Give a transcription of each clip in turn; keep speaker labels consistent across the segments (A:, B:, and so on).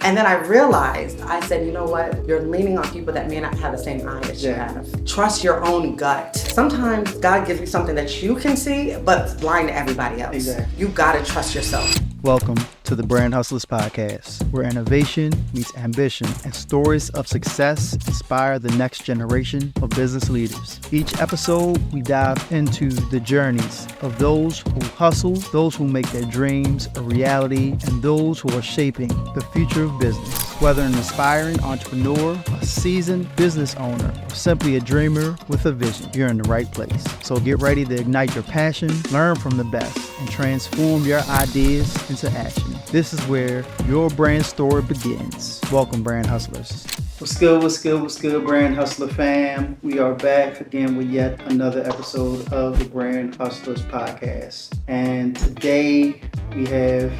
A: And then I realized, I said, you know what? You're leaning on people that may not have the same eye that you have. Trust your own gut. Sometimes God gives you something that you can see, but it's blind to everybody else.
B: Exactly.
A: You gotta trust yourself.
B: Welcome to the Brand Hustlers Podcast, where innovation meets ambition and stories of success inspire the next generation of business leaders. Each episode, we dive into the journeys of those who hustle, those who make their dreams a reality, and those who are shaping the future of business. Whether an aspiring entrepreneur, a seasoned business owner, or simply a dreamer with a vision, you're in the right place. So get ready to ignite your passion, learn from the best, and transform your ideas into action. This is where your brand story begins. Welcome, Brand Hustlers. What's good, Brand Hustler fam? We are back again with yet another episode of the Brand Hustlers Podcast. And today we have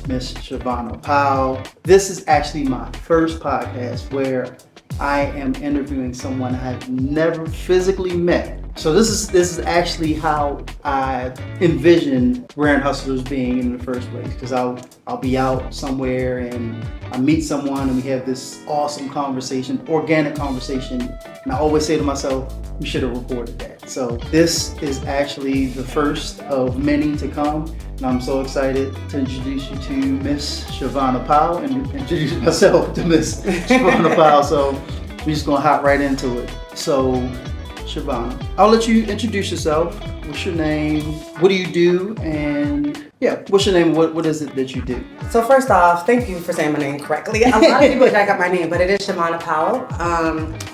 B: Miss Shavonna Powell. This is actually my first podcast where I am interviewing someone I've never physically met. So this is actually how I envisioned Brand Hustlers being in the first place, because I'll be out somewhere and I meet someone and we have this awesome conversation, organic conversation, and I always say to myself, we should have recorded that. So this is actually the first of many to come, and I'm so excited to introduce you to Miss Shavonna Powell and introduce myself to Miss Shavonna Powell. So we're just gonna hop right into it. So Shavonna, I'll let you introduce yourself. What's your name? What do you do? And what's your name? What is it that you do?
A: So first off, thank you for saying my name correctly. A lot of people jack up my name, but it is Shavonna Powell.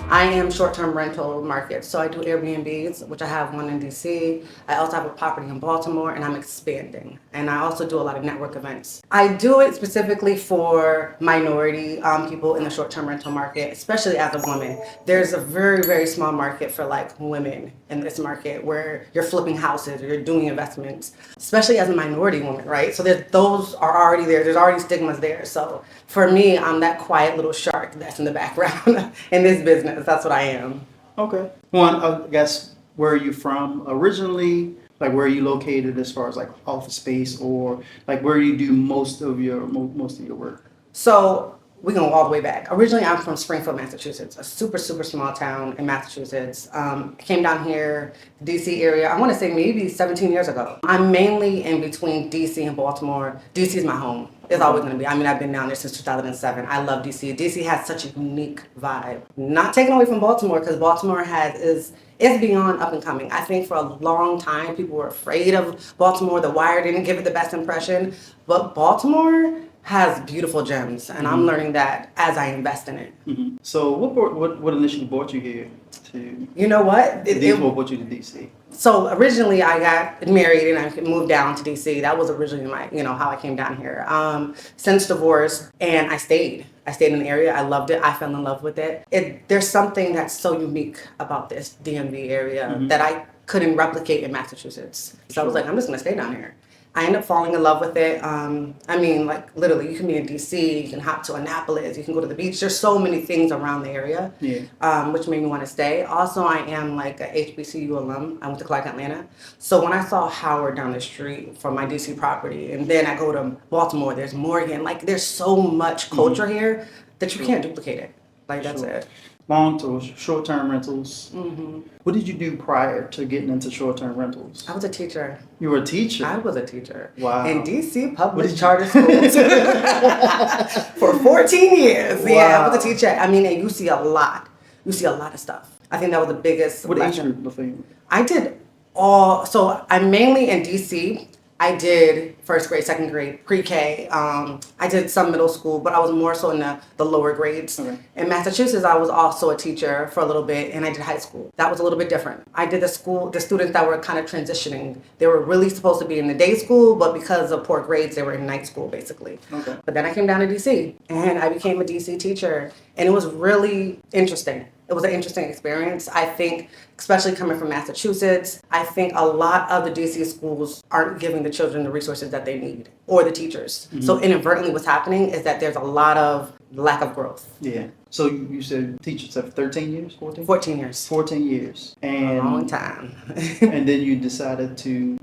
A: I am short-term rental market. So I do Airbnbs, which I have one in DC. I also have a property in Baltimore, and I'm expanding. And I also do a lot of network events. I do it specifically for minority people in the short-term rental market, especially as a woman. There's a very, very small market for like women in this market where you're flipping houses or you're doing investments, especially as a minority woman, right? So those are already there. There's already stigmas there. So for me, I'm that quiet little shark that's in the background in this business. That's what I am.
B: Okay. One, I guess, where are you from originally? Like, where are you located as far as like office space, or like where do you do most of your work?
A: So we go all the way back. Originally, I'm from Springfield, Massachusetts, a super, super small town in Massachusetts. I came down here, DC area, I want to say maybe 17 years ago. I'm mainly in between DC and Baltimore. DC is my home. It's always going to be. I mean, I've been down there since 2007. I love DC. DC has such a unique vibe. Not taken away from Baltimore, because Baltimore is beyond up and coming. I think for a long time, people were afraid of Baltimore. The Wire didn't give it the best impression. But Baltimore has beautiful gems, and I'm learning that as I invest in it.
B: Mm-hmm. So what initially brought you here to?
A: You know what?
B: What brought you to DC?
A: So originally I got married and I moved down to DC. That was originally how I came down here. Since divorce, and I stayed in the area. I loved it. I fell in love with it. There's something that's so unique about this DMV area that I couldn't replicate in Massachusetts. So I was like, I'm just gonna stay down here. I ended up falling in love with it. I mean, like literally, you can be in DC, you can hop to Annapolis, you can go to the beach. There's so many things around the area, which made me want to stay. Also, I am like a HBCU alum. I went to Clark, Atlanta. So when I saw Howard down the street from my DC property, and then I go to Baltimore, there's Morgan. Like there's so much culture here that you can't duplicate it. Like that's it.
B: Long to short-term rentals. Mm-hmm. What did you do prior to getting into short-term rentals?
A: I was a teacher.
B: You were a teacher?
A: I was a teacher.
B: Wow.
A: In DC public charter schools for 14 years. Wow. Yeah, I was a teacher. I mean, and you see a lot. You see a lot of stuff. I think that was the biggest.
B: What age group before you?
A: I did all. So I'm mainly in DC. I did first grade, second grade, pre-K. I did some middle school, but I was more so in the lower grades. Okay. In Massachusetts, I was also a teacher for a little bit, and I did high school. That was a little bit different. I did the students that were kind of transitioning. They were really supposed to be in the day school, but because of poor grades, they were in night school, basically. Okay. But then I came down to DC, and I became a DC teacher, and it was really interesting. It was an interesting experience. I think, especially coming from Massachusetts, I think a lot of the DC schools aren't giving the children the resources that they need, or the teachers. Mm-hmm. So inadvertently what's happening is that there's a lot of lack of growth.
B: Yeah. So you said teachers have 13 years, 14?
A: 14 years.
B: 14 years. And
A: a long time.
B: And then you decided to,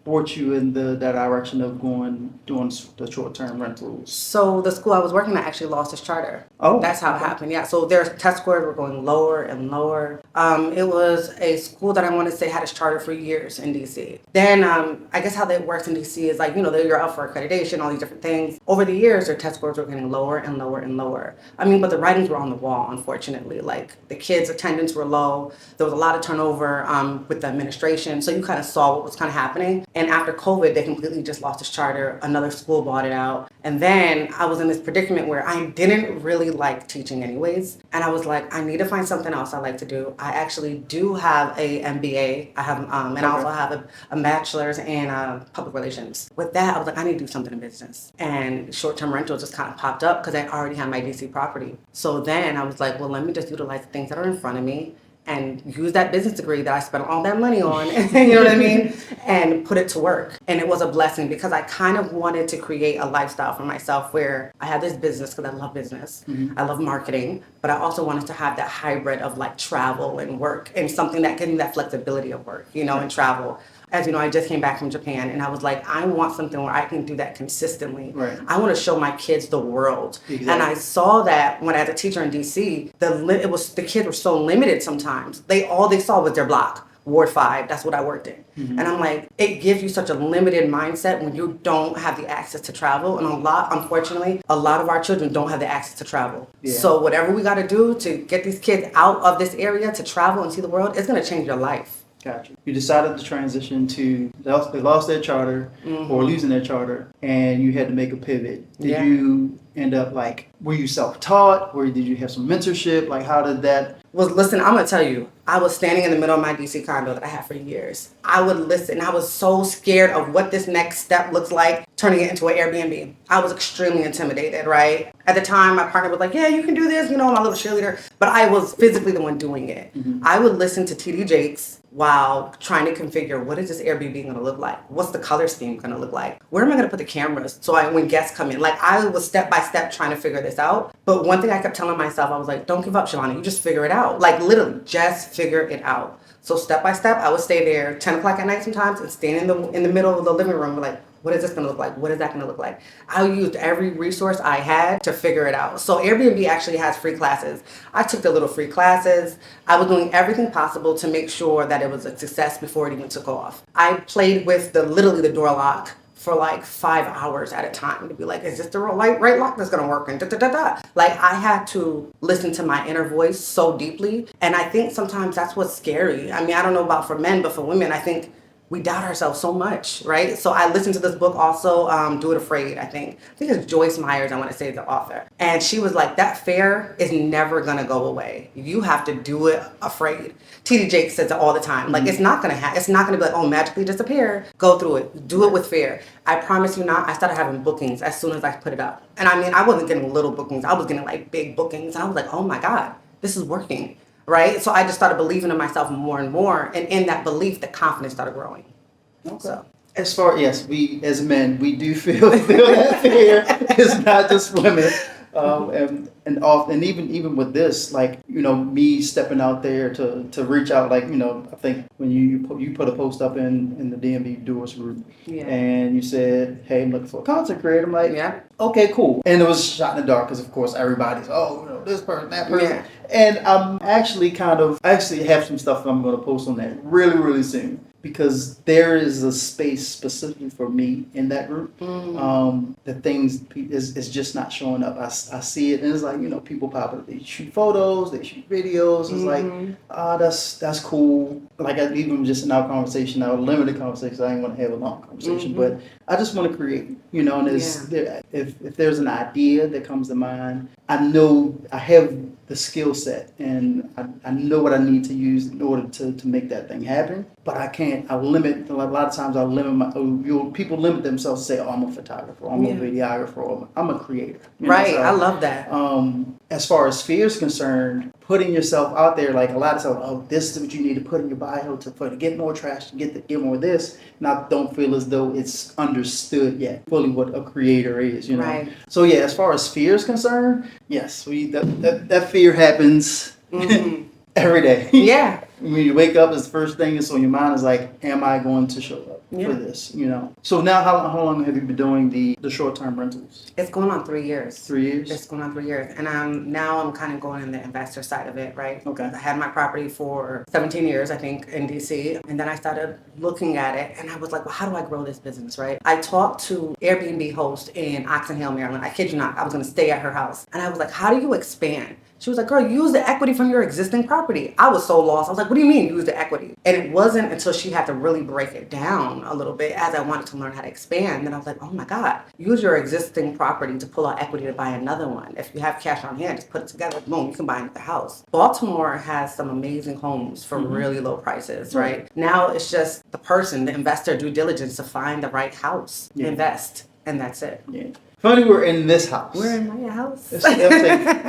B: brought you in that direction of doing the short-term rentals?
A: So the school I was working at actually lost its charter.
B: Oh,
A: That's how it happened. Yeah. So their test scores were going lower and lower. It was a school that I want to say had its charter for years in DC. Then I guess how that works in DC is like, you're up for accreditation, all these different things. Over the years, their test scores were getting lower and lower and lower. I mean, but the writings were on the wall, unfortunately. Like the kids' attendance were low. There was a lot of turnover with the administration. So you kind of saw what was kind of happening. And after COVID, they completely just lost its charter. Another school bought it out. And then I was in this predicament where I didn't really like teaching anyways. And I was like, I need to find something else I like to do. I actually do have a MBA. I have, and I also have a bachelor's in public relations. With that, I was like, I need to do something in business. And short-term rental just kind of popped up because I already had my DC property. So then I was like, well, let me just utilize the things that are in front of me and use that business degree that I spent all that money on, you know what I mean? And put it to work. And it was a blessing because I kind of wanted to create a lifestyle for myself where I had this business because I love business. Mm-hmm. I love marketing, but I also wanted to have that hybrid of like travel and work and something that gave me that flexibility of work, and travel. As you know, I just came back from Japan and I was like, I want something where I can do that consistently.
B: Right.
A: I want to show my kids the world.
B: Exactly.
A: And I saw that when as a teacher in DC, the kids were so limited sometimes. All they saw was their block, Ward 5, that's what I worked in. Mm-hmm. And I'm like, it gives you such a limited mindset when you don't have the access to travel. And unfortunately, a lot of our children don't have the access to travel. Yeah. So whatever we got to do to get these kids out of this area to travel and see the world, it's going to change your life.
B: Gotcha. You decided to transition to, they lost their charter or losing their charter, and you had to make a pivot. Did you end up were you self-taught, or did you have some mentorship? Like, how did that?
A: Well, listen, I'm going to tell you, I was standing in the middle of my DC condo that I had for years. I would listen. I was so scared of what this next step looks like, turning it into an Airbnb. I was extremely intimidated, right? At the time, my partner was like, yeah, you can do this, my little cheerleader. But I was physically the one doing it. Mm-hmm. I would listen to TD Jakes while trying to configure, what is this Airbnb going to look like? What's the color scheme going to look like? Where am I going to put the cameras so when guests come in? Like, I was step by step trying to figure this out. But one thing I kept telling myself, I was like, don't give up, Shavonna. You just figure it out. Like, literally, just figure it out. So step by step, I would stay there 10 o'clock at night sometimes and stand in the middle of the living room like, what is this going to look like? What is that going to look like? I used every resource I had to figure it out. So Airbnb actually has free classes. I took the little free classes. I was doing everything possible to make sure that it was a success before it even took off. I played with literally the door lock for 5 hours at a time to be like, is this the right lock that's going to work? And Like, I had to listen to my inner voice so deeply. And I think sometimes that's what's scary. I mean, I don't know about for men, but for women, I think we doubt ourselves so much, right? So I listened to this book also, Do It Afraid, I think it's Joyce Myers, I want to say, the author. And she was like, that fear is never going to go away. You have to do it afraid. TD Jakes says it all the time. Like, it's not going to it's not going to be like, oh, magically disappear. Go through it. Do it with fear. I promise you not. I started having bookings as soon as I put it up. And I mean, I wasn't getting little bookings. I was getting big bookings. And I was like, oh my God, this is working. Right? So I just started believing in myself more and more. And in that belief, the confidence started growing.
B: Okay. So. Yes, we as men, we do feel that fear. It's not just women. And even with this, me stepping out there to reach out, I think when you put a post up in the DMV Doers group, and you said, hey, I'm looking for a content creator. I'm like, yeah, okay, cool. And it was shot in the dark because, of course, everybody's, this person, that person. Yeah. And I actually have some stuff I'm going to post on that really, really soon. Because there is a space specifically for me in that group. The things is just not showing up. I see it, and it's like, people pop up. They shoot photos, they shoot videos. It's like, that's cool. Like, even just in our conversation, our limited conversation, I didn't want to have a long conversation, but I just want to create. And if there's an idea that comes to mind, I know I have the skill set, and I know what I need to use in order to make that thing happen. But I can't. I limit. A lot of times I limit people limit themselves to say, "Oh, I'm a photographer, I'm a videographer, or I'm a creator."
A: Right. So, I love that.
B: As far as fear is concerned, putting yourself out there, like a lot of times, this is what you need to put in your bio to get more traction, get more of this. And I don't feel as though it's understood yet fully what a creator is.
A: Right.
B: So yeah, as far as fear is concerned, yes, that fear happens every day.
A: Yeah.
B: When you wake up, the first thing that's on your mind is like, am I going to show up? for this, you know. So now how long have you been doing the short-term rentals?
A: It's going on 3 years.
B: 3 years?
A: It's going on 3 years. And now I'm kind of going in the investor side of it, right?
B: Okay.
A: I had my property for 17 years, I think, in DC. And then I started looking at it and I was like, well, how do I grow this business, right? I talked to Airbnb host in Oxon Hill, Maryland. I kid you not, I was going to stay at her house. And I was like, how do you expand? She was like, girl, use the equity from your existing property. I was so lost. I was like, what do you mean use the equity? And it wasn't until she had to really break it down a little bit as I wanted to learn how to expand. Then I was like, oh my God, use your existing property to pull out equity to buy another one. If you have cash on hand, just put it together. Boom, you can buy another house. Baltimore has some amazing homes for really low prices, right? Now it's just the person, the investor due diligence to find the right house, invest, and that's it.
B: Yeah. Funny, we're in this house.
A: We're in my house.
B: It's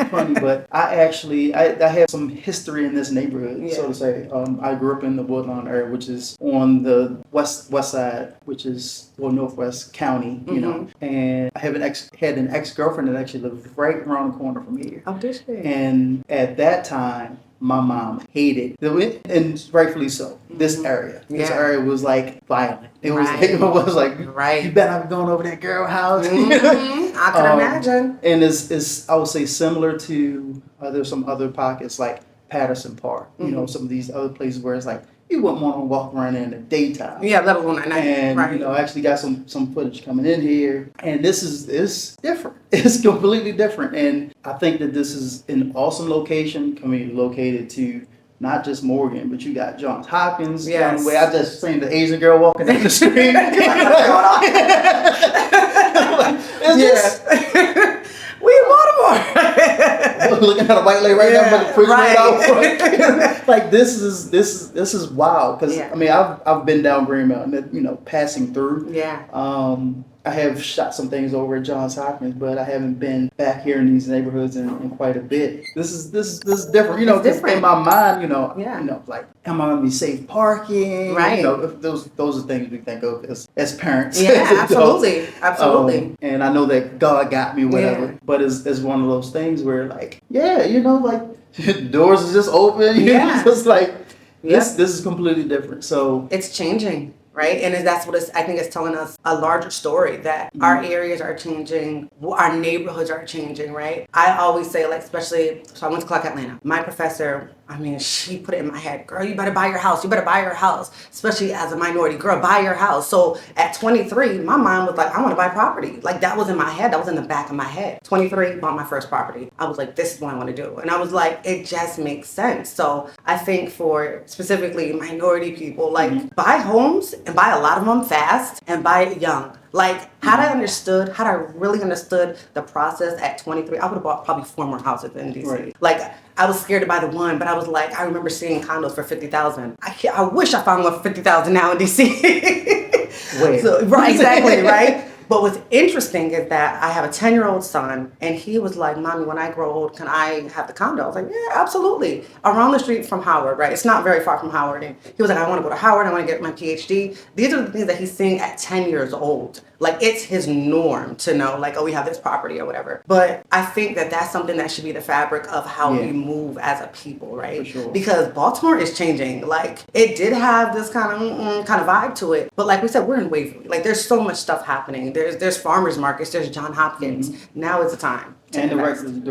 B: funny, but I have some history in this neighborhood, so to say. I grew up in the Woodlawn area, which is on the west side, which is northwest county, you know. And I have had an ex-girlfriend that actually lived right around the corner from here.
A: Oh, did she?
B: And at that time, my mom hated it, and rightfully so. This area, was like violent. It was like, you better not be going over that girl house.
A: I can imagine.
B: And it's I would say similar to there's some other pockets like Patterson Park. You know, some of these other places where it's like you wouldn't want to walk around in the daytime.
A: Yeah, let alone at night.
B: And you know, I actually got some footage coming in here, and it's different. It's completely different, and I think that this is an awesome location, located to not just Morgan, but you got Johns Hopkins.
A: Yes.
B: Where I just seen the Asian girl walking down the street.
A: We in Baltimore.
B: Looking at a white lady right now, but the freaking like this is wild because I mean I've been down Green Mountain, you know, passing through. I have shot some things over at Johns Hopkins, but I haven't been back here in these neighborhoods in quite a bit. This is different, you know. Because in my mind, you know, like, am I gonna be safe parking?
A: Right.
B: You know, those are things we think of as parents.
A: Yeah, absolutely.
B: And I know that God got me, whatever. But it's one of those things where, like, you know, like doors is just open. You know, it's just like this is completely different. So
A: it's changing. Right, and that's what I think it's telling us a larger story that our areas are changing, our neighborhoods are changing. Right, I always say, like, especially, so I went to Clark Atlanta. My professor, I mean, she put it in my head, girl, you better buy your house. You better buy your house, especially as a minority. Girl, buy your house. So at 23, my mind was like, I want to buy property. Like, that was in my head. That was in the back of my head. 23, bought my first property. I was like, this is what I want to do. And I was like, it just makes sense. So I think for specifically minority people, like, buy homes and buy a lot of them fast and buy it young. Like, had I really understood the process at 23, I would have bought probably 4 more houses in DC. Right. Like, I was scared to buy the one, but I was like, I remember seeing condos for $50,000. I wish I found one for $50,000 now in DC.
B: Wait.
A: So, right, exactly, right? But what's interesting is that I have a 10-year-old son, and he was like, Mommy, when I grow old, can I have the condo? I was like, yeah, absolutely. Around the street from Howard, right? It's not very far from Howard. And he was like, I want to go to Howard. I want to get my PhD. These are the things that he's seeing at 10 years old. Like, it's his norm to know, like, oh, we have this property or whatever. But I think that that's something that should be the fabric of how we move as a people, right?
B: For sure.
A: Because Baltimore is changing. Like, it did have this kind of vibe to it. But like we said, we're in Waverly. Like, there's so much stuff happening. There's farmers markets. There's John Hopkins. Now is the time.
B: And the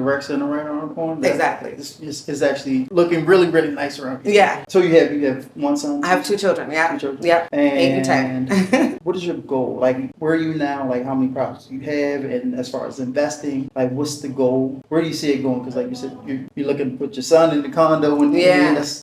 B: rec center right around the corner.
A: Exactly.
B: It's actually looking really, really nice around here.
A: Yeah.
B: So you have one son?
A: I have 2 children. Yeah.
B: 2 children.
A: Yep.
B: And
A: 8 and 10.
B: What is your goal? Like, where are you now? Like, how many properties you have? And as far as investing, like, what's the goal? Where do you see it going? Because, like you said, you're looking to put your son in the condo. And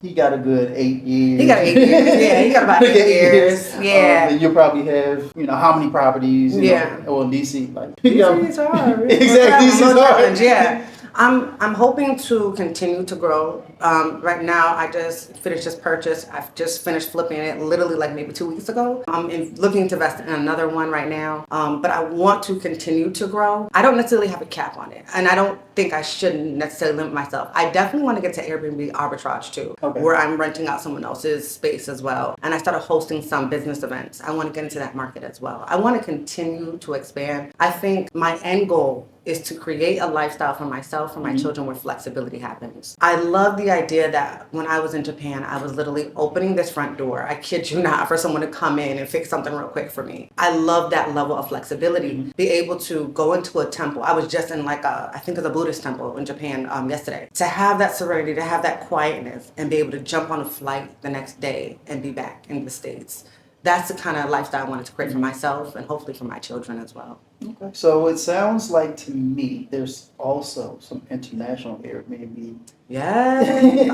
B: he got a good 8 years.
A: He got 8 years. Yeah, he got about 8 years. Yeah.
B: And you'll probably have, you know, how many properties? You know, or in DC, like,
A: DC's hard.
B: Exactly. DC's hard.
A: Yeah. I'm hoping to continue to grow. Right now, I just finished this purchase. I've just finished flipping it literally like maybe 2 weeks ago. I'm looking to invest in another one right now. But I want to continue to grow. I don't necessarily have a cap on it. And I don't think I should necessarily limit myself. I definitely want to get to Airbnb arbitrage too, where I'm renting out someone else's space as well. And I started hosting some business events. I want to get into that market as well. I want to continue to expand. I think my end goal is to create a lifestyle for myself, for my children, where flexibility happens. I love the idea that when I was in Japan, I was literally opening this front door, I kid you not, for someone to come in and fix something real quick for me. I love that level of flexibility. Be able to go into a temple. I was just in like I think it's a Buddhist temple in Japan yesterday. To have that serenity, to have that quietness, and be able to jump on a flight the next day and be back in the States. That's the kind of lifestyle I wanted to create for myself and hopefully for my children as well.
B: Okay. So it sounds like to me there's also some international Airbnb.
A: Yes, I'm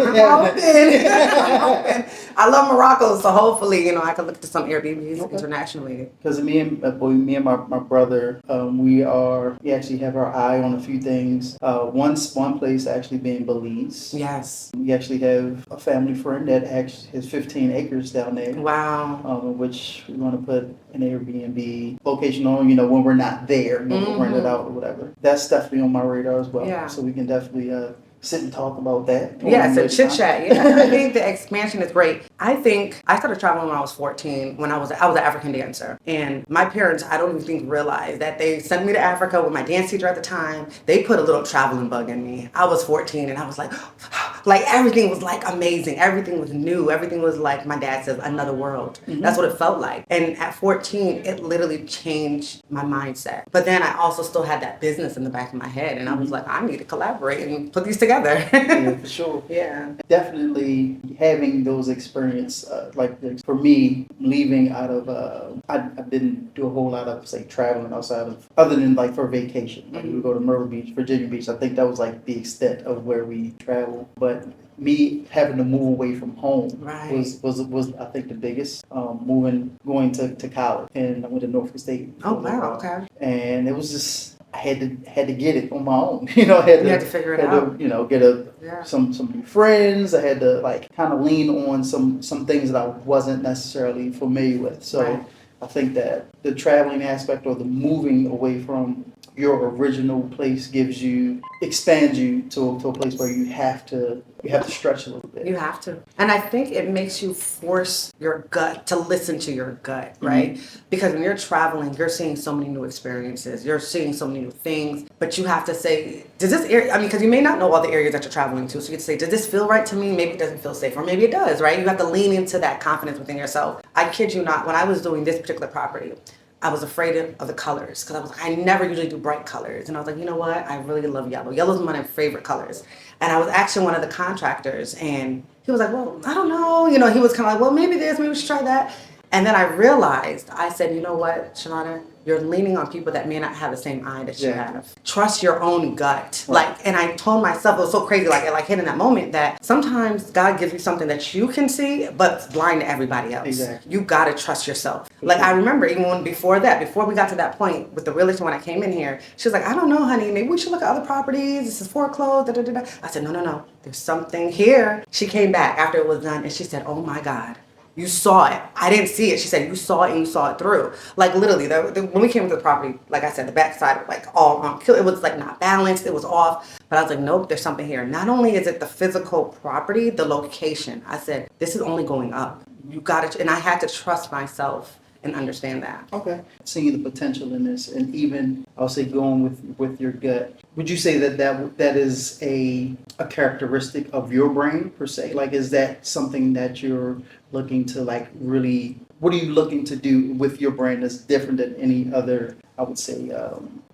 A: hoping. I love Morocco, so hopefully, I can look to some Airbnbs internationally.
B: Because me and my brother, we actually have our eye on a few things. One place actually being Belize.
A: Yes.
B: We actually have a family friend that actually has 15 acres down there.
A: Wow.
B: Which we want to put an Airbnb location on, when we're not there, we'll rent it out or whatever. That's definitely on my radar as well. Yeah. So we can definitely sit and talk about that.
A: Yes, and chit chat. Yeah, I think the expansion is great. I think I started traveling when I was 14. When I was an African dancer, and my parents, I don't even think realized that they sent me to Africa with my dance teacher at the time. They put a little traveling bug in me. I was 14, and I was like everything was like amazing. Everything was new. Everything was like my dad says, another world. That's what it felt like. And at 14, it literally changed my mindset. But then I also still had that business in the back of my head, and I was like, I need to collaborate and put these together.
B: Yeah, for sure.
A: Yeah.
B: Definitely having those experiences, for me, leaving out of, I didn't do a whole lot of, say, traveling outside of, other than like for vacation. Like we would go to Myrtle Beach, Virginia Beach. I think that was like the extent of where we traveled. But me having to move away from home was I think the biggest. Going to college, and I went to Norfolk State.
A: Oh wow, okay.
B: And it was just, I had to get it on my own.
A: You had to figure it out.
B: Get some new friends. I had to kind of lean on some things that I wasn't necessarily familiar with. So I think that the traveling aspect or the moving away from your original place expands you to a place where you have to stretch a little bit.
A: You have to. And I think it makes you force your gut to listen to your gut, right? Because when you're traveling, you're seeing so many new experiences. You're seeing so many new things. But you have to say, does this area, because you may not know all the areas that you're traveling to. So you have to say, does this feel right to me? Maybe it doesn't feel safe. Or maybe it does, right? You have to lean into that confidence within yourself. I kid you not, when I was doing this particular property, I was afraid of the colors because I was like, I never usually do bright colors. And I was like, you know what? I really love yellow. Yellow's one of my favorite colors. And I was actually one of the contractors, and he was like, well, I don't know. He was kind of like, well, maybe this, maybe we should try that. And then I realized, I said, you know what, Shavonna, you're leaning on people that may not have the same eye that you have. Trust your own gut. And I told myself, it was so crazy, like hit in that moment, that sometimes God gives you something that you can see, but it's blind to everybody else. Exactly. You got to trust yourself. I remember even before we got to that point with the realtor when I came in here, she was like, I don't know, honey, maybe we should look at other properties. This is foreclosed, da, da, da, da. I said, no, there's something here. She came back after it was done, and she said, oh my God. You saw it. I didn't see it. She said, you saw it and you saw it through. Literally, when we came to the property, like I said, the backside, all it was not balanced. It was off. But I was like, nope, there's something here. Not only is it the physical property, the location. I said, this is only going up. You got to, and I had to trust myself and understand that.
B: Okay. Seeing the potential in this, and even I'll say going with your gut. Would you say that is a characteristic of your brain per se? Is that something that you're looking to really? What are you looking to do with your brain that's different than any other? I would say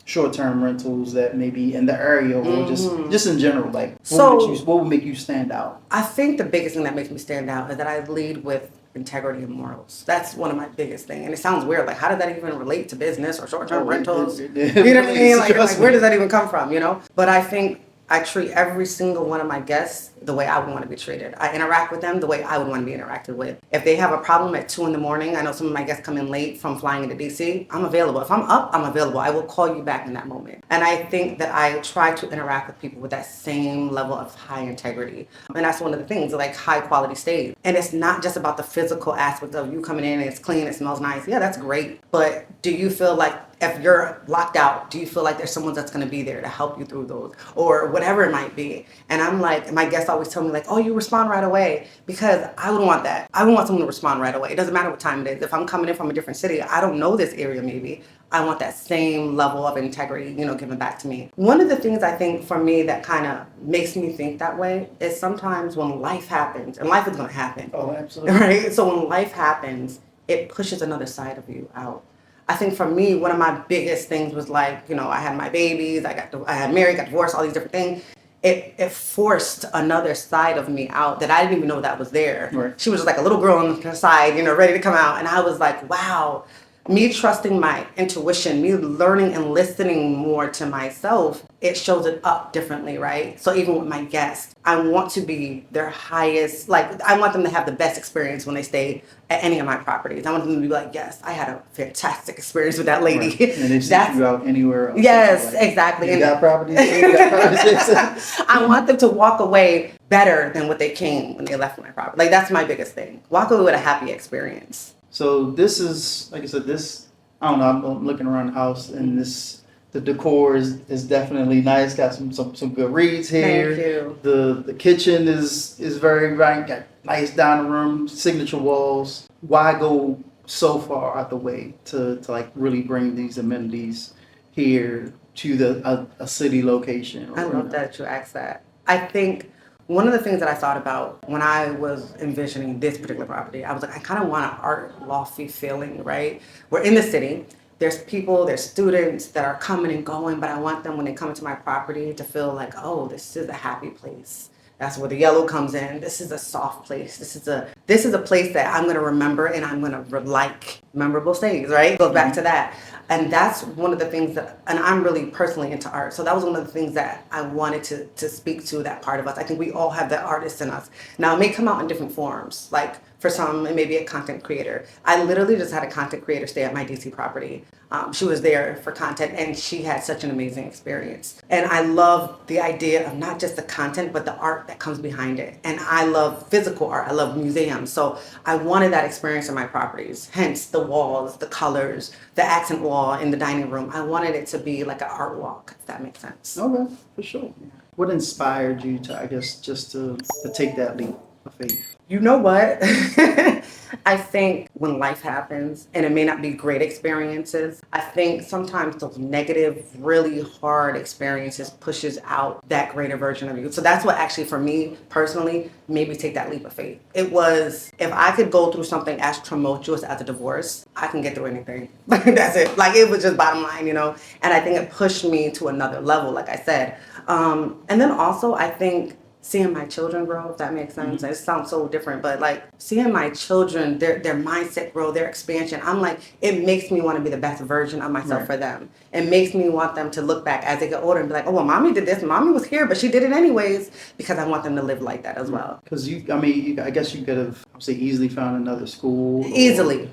B: short-term rentals that may be in the area, or just in general. What would make you stand out?
A: I think the biggest thing that makes me stand out is that I lead with integrity and morals. That's one of my biggest things. And it sounds weird. How does that even relate to business or short-term rentals? You know what I mean? Where does that even come from, But I think I treat every single one of my guests the way I would want to be treated. I interact with them the way I would want to be interacted with. If they have a problem at 2 a.m, I know some of my guests come in late from flying into DC, I'm available. If I'm up, I'm available. I will call you back in that moment. And I think that I try to interact with people with that same level of high integrity. And that's one of the things, high quality stays. And it's not just about the physical aspect of you coming in and it's clean, it smells nice. Yeah, that's great. But do you feel like if you're locked out, do you feel like there's someone that's going to be there to help you through those or whatever it might be? And I'm like, my guests always tell me like, oh, you respond right away, because I would want that. I would want someone to respond right away. It doesn't matter what time it is. If I'm coming in from a different city, I don't know this area maybe. I want that same level of integrity, given back to me. One of the things I think for me that kind of makes me think that way is sometimes when life happens, and life is going to happen.
B: Oh, absolutely.
A: Right? So when life happens, it pushes another side of you out. I think for me, one of my biggest things was like, I had my babies, I had married, got divorced, all these different things. It forced another side of me out that I didn't even know that was there.
B: Right.
A: She was just like a little girl on the side, ready to come out. And I was like, wow, me trusting my intuition, me learning and listening more to myself, it shows it up differently, right? So even with my guests, I want to be their highest, I want them to have the best experience when they stay at any of my properties. I want them to be like, yes, I had a fantastic experience with that lady.
B: Right. And they send you out anywhere else.
A: Yes, exactly.
B: You got properties? You got properties.
A: I want them to walk away better than what they came when they left my property. That's my biggest thing. Walk away with a happy experience.
B: So this is, like I said, I don't know, I'm looking around the house and the decor is definitely nice. Got some good reads here.
A: Thank you.
B: The kitchen is very right. Got nice dining room, signature walls. Why go so far out the way to really bring these amenities here to a city location?
A: I love that you asked that. I think one of the things that I thought about when I was envisioning this particular property, I was like, I kind of want an art lofty feeling, right? We're in the city. There's people, there's students that are coming and going, but I want them when they come into my property to feel like, oh, this is a happy place. That's where the yellow comes in. This is a soft place. This is a place that I'm going to remember and I'm going to like memorable things, right? Goes back to that. And that's one of the things and I'm really personally into art. So that was one of the things that I wanted to speak to, that part of us. I think we all have that artist in us. Now, it may come out in different forms. Like for some, it may be a content creator. I literally just had a content creator stay at my DC property. She was there for content and she had such an amazing experience. And I love the idea of not just the content, but the art that comes behind it. And I love physical art. I love museums. So I wanted that experience in my properties. Hence the walls, the colors, the accent wall in the dining room. I wanted it to be like an art walk, if that makes sense.
B: Okay, for sure. What inspired you to, I guess, just to take that leap of faith?
A: You know what? I think when life happens, and it may not be great experiences, I think sometimes those negative, really hard experiences pushes out that greater version of you. So that's what actually, for me personally, made me take that leap of faith. It was, if I could go through something as tumultuous as a divorce, I can get through anything. That's it. It was just bottom line, And I think it pushed me to another level, like I said. And then also, I think seeing my children grow, if that makes sense. It sounds so different, but seeing my children, their mindset grow, their expansion, I'm like, it makes me want to be the best version of myself for them. It makes me want them to look back as they get older and be like, oh, well, mommy did this, mommy was here, but she did it anyways, because I want them to live like that as well.
B: Because I guess you could have, easily found another school.
A: Easily.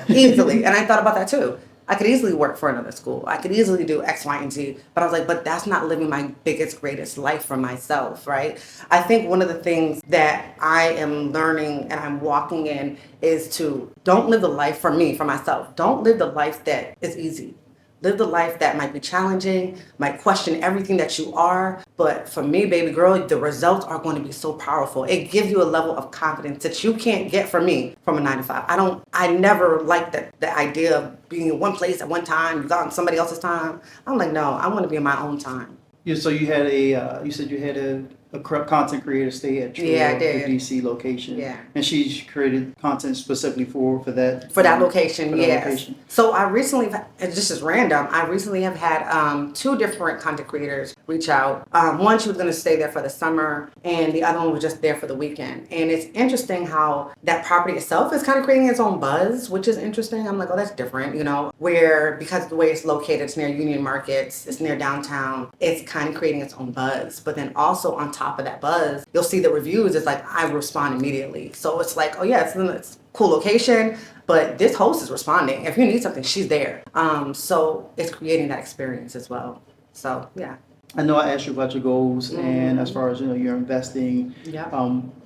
A: Easily. And I thought about that too. I could easily work for another school. I could easily do X, Y, and Z. But I was like, but that's not living my biggest, greatest life for myself, right? I think one of the things that I am learning and I'm walking in is to don't live the life for me, for myself. Don't live the life that is easy. Live the life that might be challenging, might question everything that you are. But for me, baby girl, the results are going to be so powerful. It gives you a level of confidence that you can't get from me from a 9 to 5. I never liked the idea of being in one place at one time, you got on somebody else's time. I'm like, no, I want to be in my own time.
B: Yeah, so you had you said you had a content creator stay at your DC location.
A: Yeah.
B: And she created content specifically for that?
A: For that location, yes.
B: Location.
A: So I recently, just as random, I recently have had 2 different content creators reach out. One, she was going to stay there for the summer, and the other one was just there for the weekend. And it's interesting how that property itself is kind of creating its own buzz, which is interesting. I'm like, oh, that's different, where because of the way it's located, it's near Union Markets, it's near downtown, it's kind of creating its own buzz. But then also on top of that buzz, you'll see the reviews. It's like, I respond immediately. So it's like, oh yeah, it's a cool location, but this host is responding. If you need something, she's there. So it's creating that experience as well. So yeah.
B: I know I asked you about your goals, and as far as you're investing.
A: Yeah.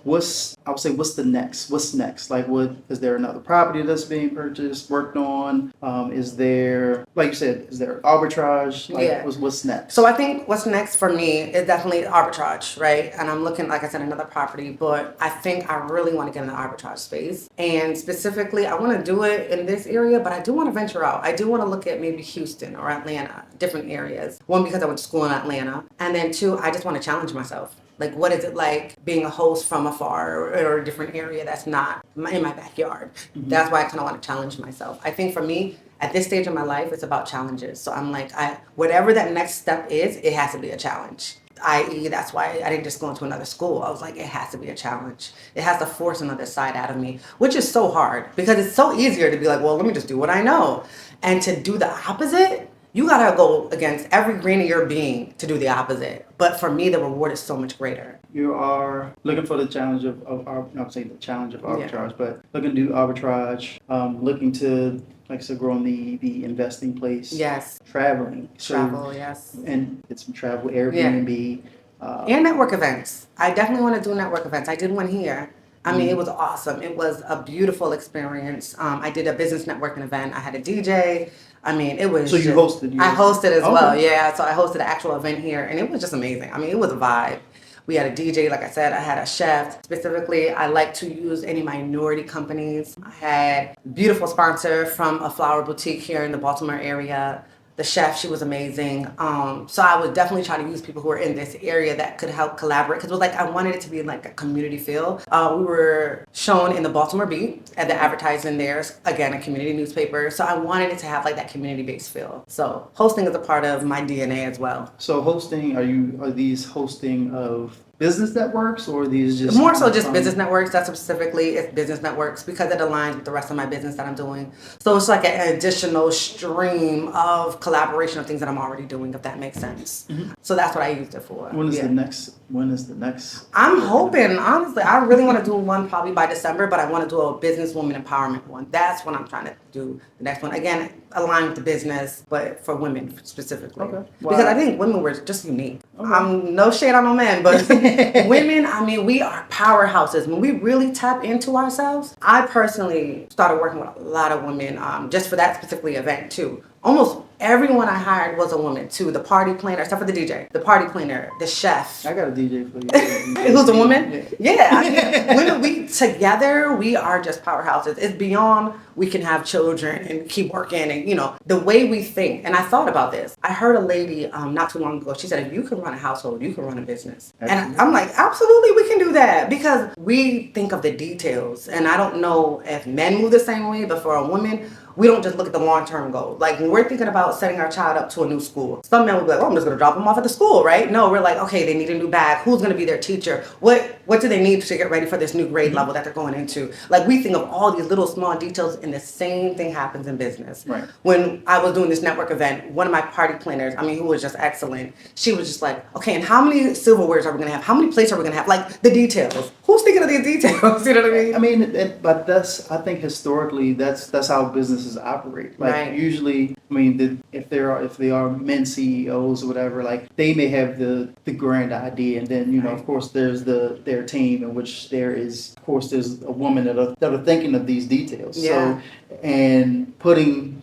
B: What's the next? What's next? Like, what is there another property that's being purchased, worked on? Is there, like you said, is there arbitrage? Like,
A: Yeah.
B: What's next?
A: So I think what's next for me is definitely arbitrage, right? And I'm looking, like I said, another property, but I think I really want to get in the arbitrage space. And specifically, I want to do it in this area, but I do want to venture out. I do want to look at maybe Houston or Atlanta, different areas. One, because I went to school in Atlanta. And then two, I just want to challenge myself. Like, what is it like being a host from afar or a different area that's not in my backyard? That's why I kind of want to challenge myself. I think for me, at this stage of my life, it's about challenges. So I'm like, whatever that next step is, it has to be a challenge. I.e., that's why I didn't just go into another school. I was like, it has to be a challenge. It has to force another side out of me, which is so hard because it's so easier to be like, well, let me just do what I know. And to do the opposite, you gotta go against every grain of your being to do the opposite. But for me, the reward is so much greater.
B: You are looking for the challenge of not saying the challenge of arbitrage, but looking to do arbitrage, looking to, like I said, grow in the investing place.
A: Yes.
B: Traveling.
A: Travel, yes.
B: And get some travel, Airbnb.
A: And network events. I definitely want to do network events. I did one here. I mean, it was awesome. It was a beautiful experience. I did a business networking event. I had a DJ. I mean, it was.
B: So you hosted?
A: I hosted as well, yeah. So I hosted an actual event here, and it was just amazing. I mean, it was a vibe. We had a DJ, like I said. I had a chef. Specifically, I like to use any minority companies. I had a beautiful sponsor from a flower boutique here in the Baltimore area. The chef, she was amazing. So I would definitely try to use people who are in this area that could help collaborate because it was like I wanted it to be like a community feel. We were shown in the Baltimore Beat at the advertising there, again, a community newspaper. So I wanted it to have like that community-based feel. So hosting is a part of my DNA as well.
B: So hosting, are these hosting of business networks or are these just
A: more so just business networks? That's specifically it's business networks because it aligns with the rest of my business that I'm doing. So it's like an additional stream of collaboration of things that I'm already doing, if that makes sense. So that's what I used it for.
B: When is the next?
A: I'm hoping, honestly, I really want to do one probably by December, but I want to do a businesswoman empowerment one. That's what I'm trying to do. The next one, again, aligned with the business, but for women specifically. Okay. Wow. Because I think women were just unique. Okay. No shade on no men, but women, I mean, we are powerhouses. When we really tap into ourselves, I personally started working with a lot of women just for that specifically event too. Almost everyone I hired was a woman too. The party planner, except for the DJ, the party planner, the chef.
B: I got a DJ for you.
A: Who's a woman? Yeah. I mean, women, we together, we are just powerhouses. It's beyond we can have children and keep working and, the way we think. And I thought about this. I heard a lady not too long ago, she said, if you can run a household, you can run a business. Absolutely. And I'm like, absolutely, we can do that because we think of the details. And I don't know if men move the same way, but for a woman, we don't just look at the long-term goal. Like when we're thinking about setting our child up to a new school, some men will be like, oh, I'm just gonna drop them off at the school, right? No, we're like, okay, they need a new bag. Who's gonna be their teacher? What do they need to get ready for this new grade level that they're going into? Like we think of all these little small details and the same thing happens in business. Right. When I was doing this network event, one of my party planners, who was just excellent, she was just like, okay, and how many silverwares are we gonna have? How many plates are we gonna have? Like the details. Who's thinking of these details? You know what I mean?
B: But I think historically that's how businesses operate. Like right. Usually, if they are men CEOs or whatever, like they may have the grand idea, and then right. Of course there's their team in which there's a woman that are thinking of these details. Yeah. So and putting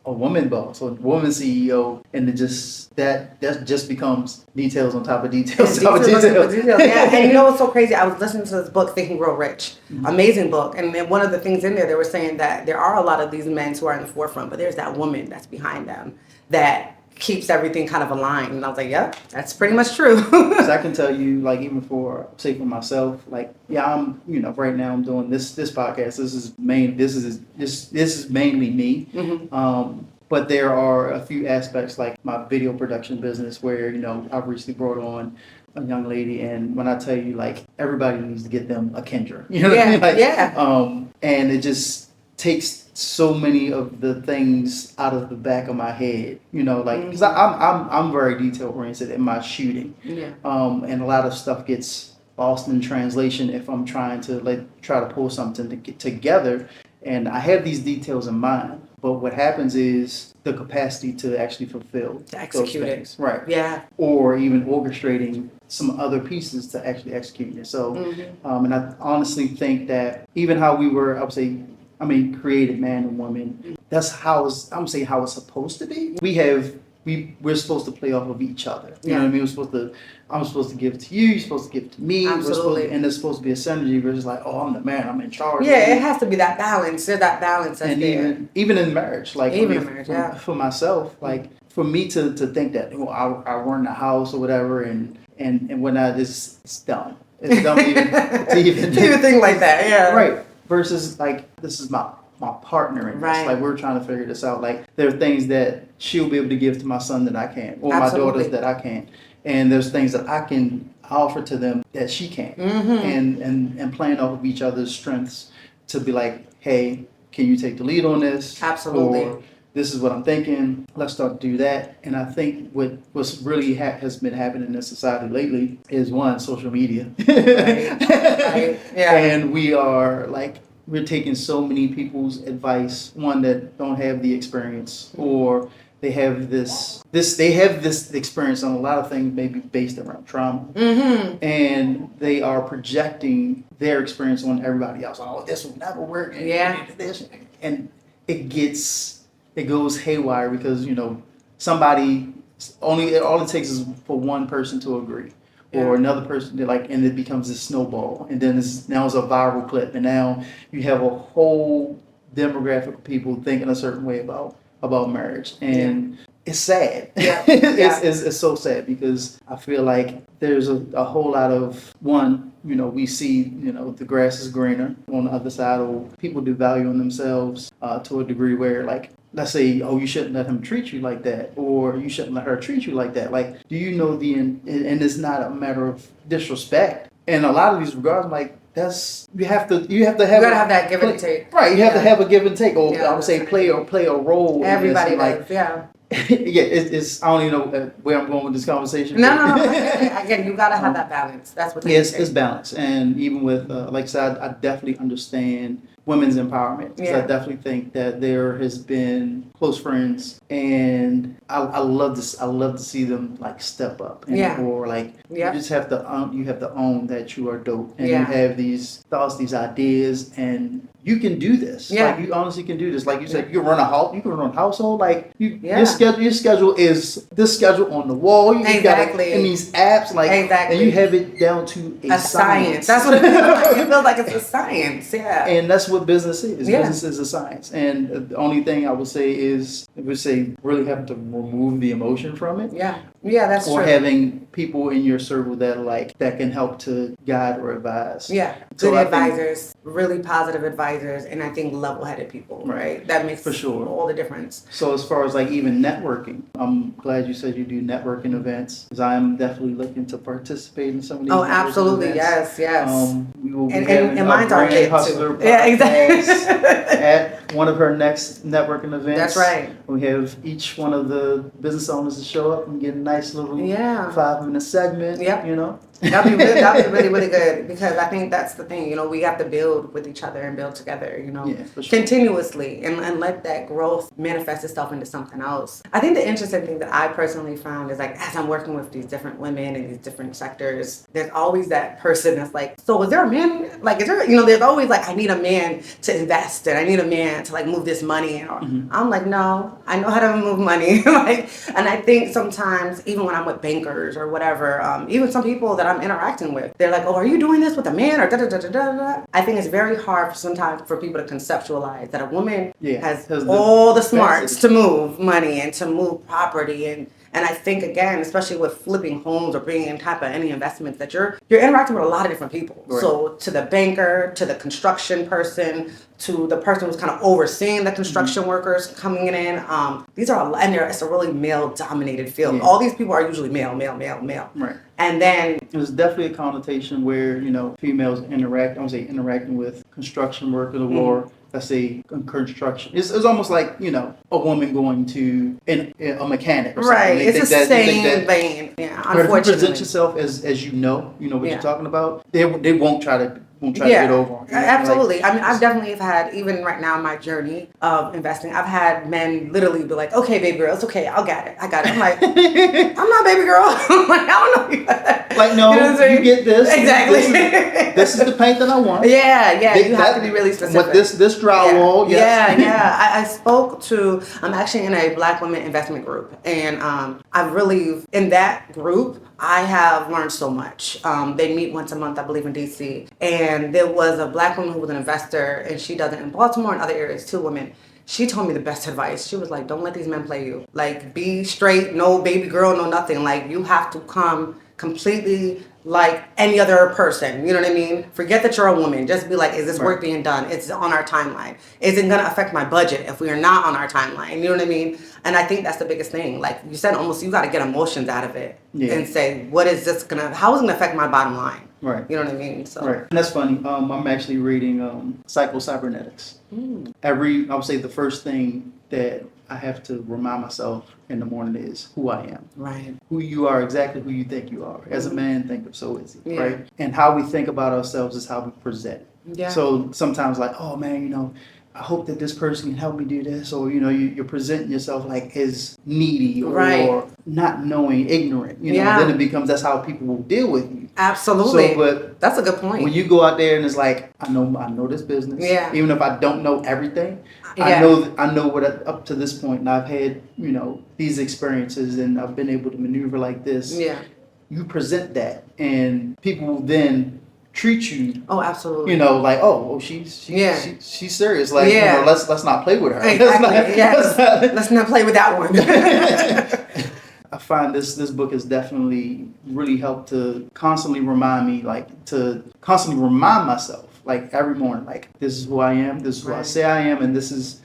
B: a woman boss or a woman CEO, and that just becomes details on top of details.
A: Yeah, and what's so crazy? I was listening to this book, Think and Grow Rich. Amazing book. And then one of the things in there, they were saying that there are a lot of these men who are in the forefront, but there's that woman that's behind them that keeps everything kind of aligned. And I was like, yep, that's pretty much true.
B: Because I can tell you, like, even for myself, like, yeah, I'm, right now I'm doing this podcast. This is mainly me. Mm-hmm. But there are a few aspects like my video production business where, I've recently brought on a young lady, and when I tell you, like, everybody needs to get them a Kendra. You know what I mean? Like, yeah. And it just takes so many of the things out of the back of my head, because I'm very detail oriented in my shooting. Yeah. And a lot of stuff gets lost in translation if I'm trying to try to pull something together, and I have these details in mind, But what happens is the capacity to actually fulfill
A: To execute
B: those
A: it.
B: things. Right.
A: Yeah.
B: Or even orchestrating some other pieces to actually execute it. So, and I honestly think that even how we were, I would say, created man and woman, that's how I'm saying how it's supposed to be. We're supposed to play off of each other. You know what I mean? I'm supposed to give it to you, you're supposed to give it to me.
A: Absolutely.
B: And there's supposed to be a synergy versus like, oh, I'm the man, I'm in charge.
A: Yeah, it has to be that balance. There's that balance that's
B: And
A: there.
B: even in marriage, like for myself, like for me to think that I run the house or whatever and whatnot, it's dumb. It's dumb to even
A: think like that, yeah.
B: Right. Versus like this is my partner in this. Like we're trying to figure this out. Like there are things that she'll be able to give to my son that I can't, or my daughters that I can't. And there's things that I can offer to them that she can't. And playing off of each other's strengths to be like, hey, can you take the lead on this?
A: Absolutely.
B: Or this is what I'm thinking. Let's start to do that. And I think what's really has been happening in society lately is one, social media.
A: Right. Yeah.
B: And we're taking so many people's advice, one that don't have the experience, or they have this experience on a lot of things maybe based around trauma. And they are projecting their experience on everybody else. Oh, this will never work. And it goes haywire because, all it takes is for one person to agree. Or another person, and it becomes a snowball, and then now it's a viral clip, and now you have a whole demographic of people thinking a certain way about marriage, and it's sad. It's so sad because I feel like there's a whole lot of we see the grass is greener on the other side, or people devaluing themselves to a degree where like. Let's say, oh, you shouldn't let him treat you like that, or you shouldn't let her treat you like that. Like, do you know and it's not a matter of disrespect. In a lot of these regards, like you have to have. You gotta
A: have that give and take.
B: Right, you have to have a give and take, or I would say play a role.
A: Everybody does,
B: It's I don't even know where I'm going with this conversation.
A: No. Again, you gotta have that balance. That's what.
B: It's balance, and even with like I said, I definitely understand women's empowerment. I definitely think that there has been close friends, and I love this. I love to see them like step up, or like you just have to own that you are dope, and you have these thoughts, these ideas, and you can do this. Like you honestly can do this. Like you said, you can run a house. You can run a household. Like your schedule is this schedule on the wall. You got it in these apps. Like and you have it down to a science.
A: That's what it feels like. It feels like it's a science. Yeah.
B: And that's what business is. Business is a science. And the only thing I would say is really having to remove the emotion from it.
A: Yeah, that's true.
B: Or having people in your circle that can help to guide or advise.
A: Yeah, good advisors, really positive advisors, and I think level-headed people, right? That makes
B: for sure
A: all the difference.
B: So as far as like even networking, I'm glad you said you do networking events, because I am definitely looking to participate in some of these.
A: Oh, absolutely, events. Yes.
B: We will be
A: and mine's our
B: Brand Hustler
A: exactly.
B: at one of her next networking events.
A: That's right.
B: We have each one of the business owners to show up and get a nice little 5-minute segment.
A: Yep. That'd be really, really good, because I think that's the thing, we have to build with each other and build together,
B: for sure.
A: continuously and let that growth manifest itself into something else. I think the interesting thing that I personally found is like, as I'm working with these different women in these different sectors, there's always that person that's like, so is there a man? Like, is there, there's always like, I need a man to invest and I need a man to like move this money. And I'm like, no, I know how to move money. And I think sometimes even when I'm with bankers or whatever, even some people that I'm interacting with, they're like, oh, are you doing this with a man or da da da da da? I think it's very hard sometimes for people to conceptualize that a woman has all the smarts to move money and to move property, and I think, again, especially with flipping homes or bringing in type of any investments, that you're interacting with a lot of different people. Right. So to the banker, to the construction person, to the person who's kind of overseeing the construction workers coming in. These are, and it's a really male-dominated field. All these people are usually male.
B: Right.
A: And then
B: there's definitely a connotation where, females interacting with construction workers or let's say construction. It's almost like, a woman going to a mechanic or something.
A: Right. It's the same vein. Yeah,
B: unfortunately. If you present yourself as you know what you're talking about, they won't try to gonna try to get over on you.
A: Absolutely. I mean, I've definitely had, even right now in my journey of investing, I've had men literally be like, okay, baby girl, it's okay, I got it. I'm like, I'm not baby girl. I'm like, I don't know.
B: Like, no, you get this.
A: Exactly.
B: This is the paint that I want.
A: Yeah. You have to be really specific.
B: With this drywall, yes.
A: Yeah. I spoke to, I'm actually in a Black women investment group. And I've really, in that group, I have learned so much. They meet once a month, I believe, in DC. And there was a Black woman who was an investor, and she does it in Baltimore and other areas, 2 women. She told me the best advice. She was like, don't let these men play you. Like, be straight, no baby girl, no nothing. Like, you have to come completely like any other person. You know what I mean? Forget that you're a woman. Just be like, is this work being done? It's on our timeline. Is it going to affect my budget if we are not on our timeline? You know what I mean? And I think that's the biggest thing. Like you said, almost you got to get emotions out of it and say, how is it going to affect my bottom line?
B: Right.
A: You know what I mean? So.
B: Right. And that's funny. I'm actually reading Psycho-Cybernetics. I would say the first thing that I have to remind myself in the morning is who I am. Right. Who you are, exactly who you think you are. As a man, think of so is he. Right. And how we think about ourselves is how we present. Yeah. So sometimes like, oh man, I hope that this person can help me do this, or you're presenting yourself like as needy or not knowing, ignorant. Then it becomes that's how people will deal with you.
A: Absolutely.
B: So, but
A: that's a good point.
B: When you go out there and it's like, I know this business. Yeah. Even if I don't know everything, I know what up to this point, and I've had these experiences, and I've been able to maneuver like this. Yeah. You present that, and people will then treat you.
A: Oh, absolutely.
B: Like, she's serious. Like, let's not play with her.
A: Exactly. Let's not play with that one.
B: I find this book has definitely really helped to constantly remind me, myself, like every morning, like this is who I am, this is who I say I am, and this is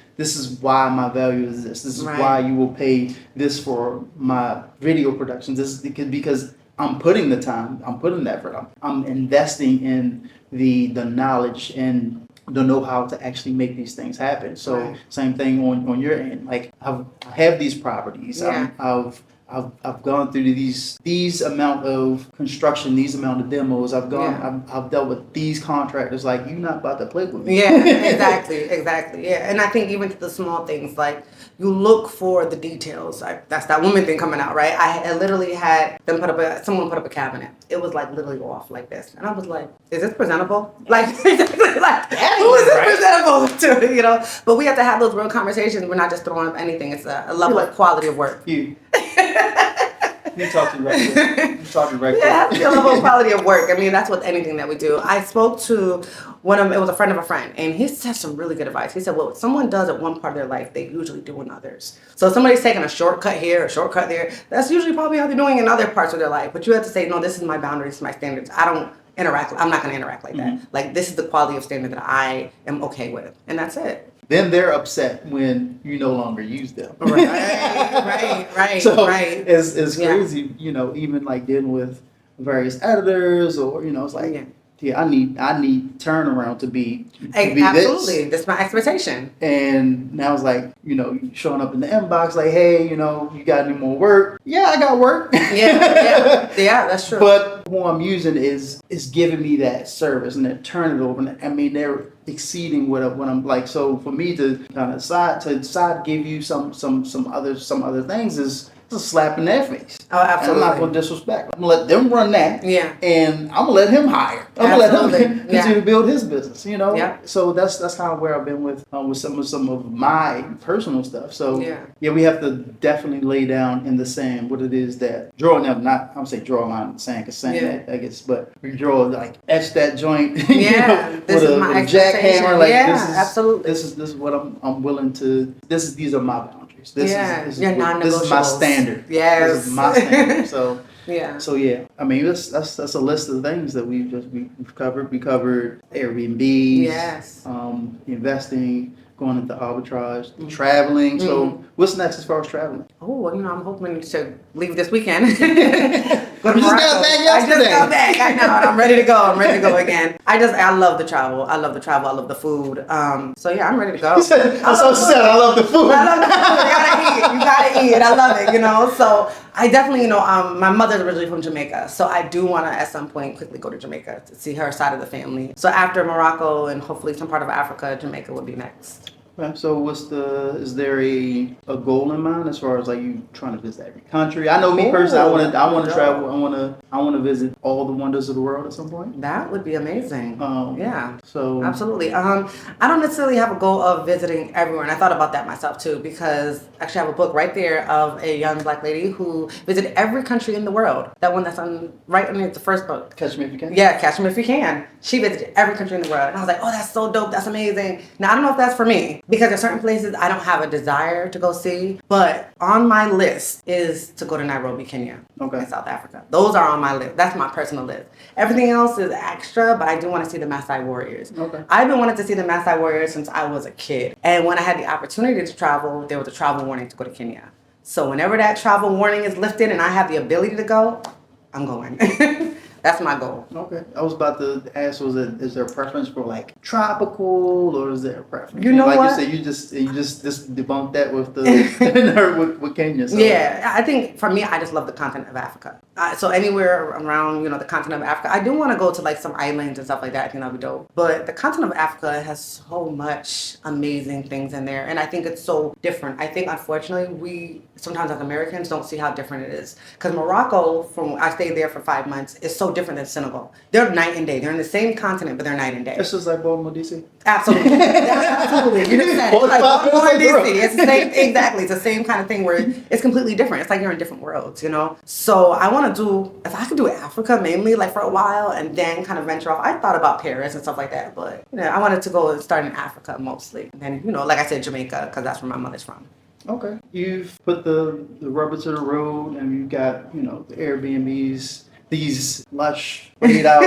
B: why my value is this. This is why you will pay this for my video productions. This is because I'm putting the time, I'm putting the effort, I'm investing in the knowledge and the know-how to actually make these things happen. So same thing on your end. Like I have these properties. I've gone through these amount of construction, these amount of demos. I've dealt with these contractors. Like, you're not about to play with me.
A: Yeah, exactly. Yeah, and I think even to the small things, like you look for the details. That's that woman thing coming out, right? I literally had someone put up a cabinet. It was like literally off like this, and I was like, "Is this presentable? Like, who is this presentable to?" But we have to have those real conversations. We're not just throwing up anything. It's a level of quality of work.
B: You talking right there.
A: Yeah, it has to be a level of quality of work. I mean, that's with anything that we do. I spoke to it was a friend of a friend, and he said some really good advice. He said, what someone does at one part of their life, they usually do in others. So if somebody's taking a shortcut here, a shortcut there, that's usually probably how they're doing in other parts of their life. But you have to say, no, this is my boundaries, my standards. I'm not going to interact like that. Like, this is the quality of standard that I am okay with. And that's it.
B: Then they're upset when you no longer use them.
A: Right.
B: So it's crazy, even like dealing with various editors, or it's like, I need turnaround to be
A: absolutely. That's my expectation.
B: And now it's like, showing up in the inbox like, hey, you got any more work? Yeah, I got work.
A: Yeah, that's true.
B: But who I'm using is giving me that service, and they're turning it over. I mean, they're exceeding what I'm like. So for me to kind of decide to give you some other things is a slap in their face.
A: Oh, absolutely.
B: And I'm not going to disrespect. I'm going to let them run that. Yeah. And I'm going to let him hire. I'm going to let him continue to build his business, Yeah. So that's kind of where I've been with some of my personal stuff. So we have to definitely lay down in the sand what it is that drawing up, not, I'm saying draw a line in the sand, because sand that, I guess, but we draw, like, etch that joint,
A: this is my expectation.
B: Jackhammer, like,
A: absolutely.
B: This is what I'm willing to, these are my boundaries. This is my standard.
A: Yes.
B: This is my standard. So I mean, that's a list of things that we've covered. We covered Airbnbs, investing, going into arbitrage, traveling. So what's next as far as traveling?
A: Oh, I'm hoping to leave this weekend. Go to
B: You just
A: Morocco.
B: got back
A: I
B: yesterday.
A: just got back. I know. And I'm ready to go. I'm ready to go again. I love the travel. I love the travel. I love the food. So yeah, I'm ready to go.
B: That's what she said. I love the food.
A: I love the food. You gotta eat. You gotta eat. I love it. You know. So I definitely, my mother's originally from Jamaica, so I do want to at some point quickly go to Jamaica to see her side of the family. So after Morocco and hopefully some part of Africa, Jamaica would be next.
B: Okay, so is there a goal in mind as far as like you trying to visit every country? I know me personally, I want to travel. I want to visit all the wonders of the world at some point.
A: That would be amazing. Yeah.
B: So
A: Absolutely. I don't necessarily have a goal of visiting everywhere, and I thought about that myself too, because actually I have a book right there of a young black lady who visited every country in the world. That one that's right underneath the first book.
B: Catch Me If You Can.
A: Yeah, Catch Me If You Can. She visited every country in the world, and I was like, oh, that's so dope. That's amazing. Now I don't know if that's for me, because there's certain places I don't have a desire to go see, but on my list is to go to Nairobi, Kenya, in South Africa. Those are on my list. That's my personal list. Everything else is extra, but I do want to see the Maasai warriors.
B: Okay.
A: I've been wanting to see the Maasai warriors since I was a kid, and when I had the opportunity to travel, there was a travel warning to go to Kenya. So whenever that travel warning is lifted and I have the ability to go, I'm going. That's my goal.
B: Okay. I was about to ask, is there a preference for like tropical, or is there a preference?
A: You know
B: like
A: what?
B: you said, you just debunked that with the with Kenya. So.
A: Yeah, I think for me, I just love the continent of Africa. So anywhere around, the continent of Africa. I do want to go to like some islands and stuff like that. I think that'd be dope. But the continent of Africa has so much amazing things in there, and I think it's so different. I think unfortunately we sometimes as Americans don't see how different it is. Because Morocco, I stayed there for 5 months, is so different than Senegal. They're night and day. They're in the same continent, but they're night and day.
B: It's just like Baltimore, DC.
A: Absolutely. Absolutely. You just said it. It's like Baltimore, DC. It's the same, exactly. It's the same kind of thing where it's completely different. It's like you're in different worlds, So I want to if I could do Africa mainly, like for a while, and then kind of venture off. I thought about Paris and stuff like that, but I wanted to go and start in Africa mostly. And then, like I said, Jamaica, because that's where my mother's from.
B: Okay. You've put the rubber to the road, and you've got, the Airbnbs, these lush, laid out,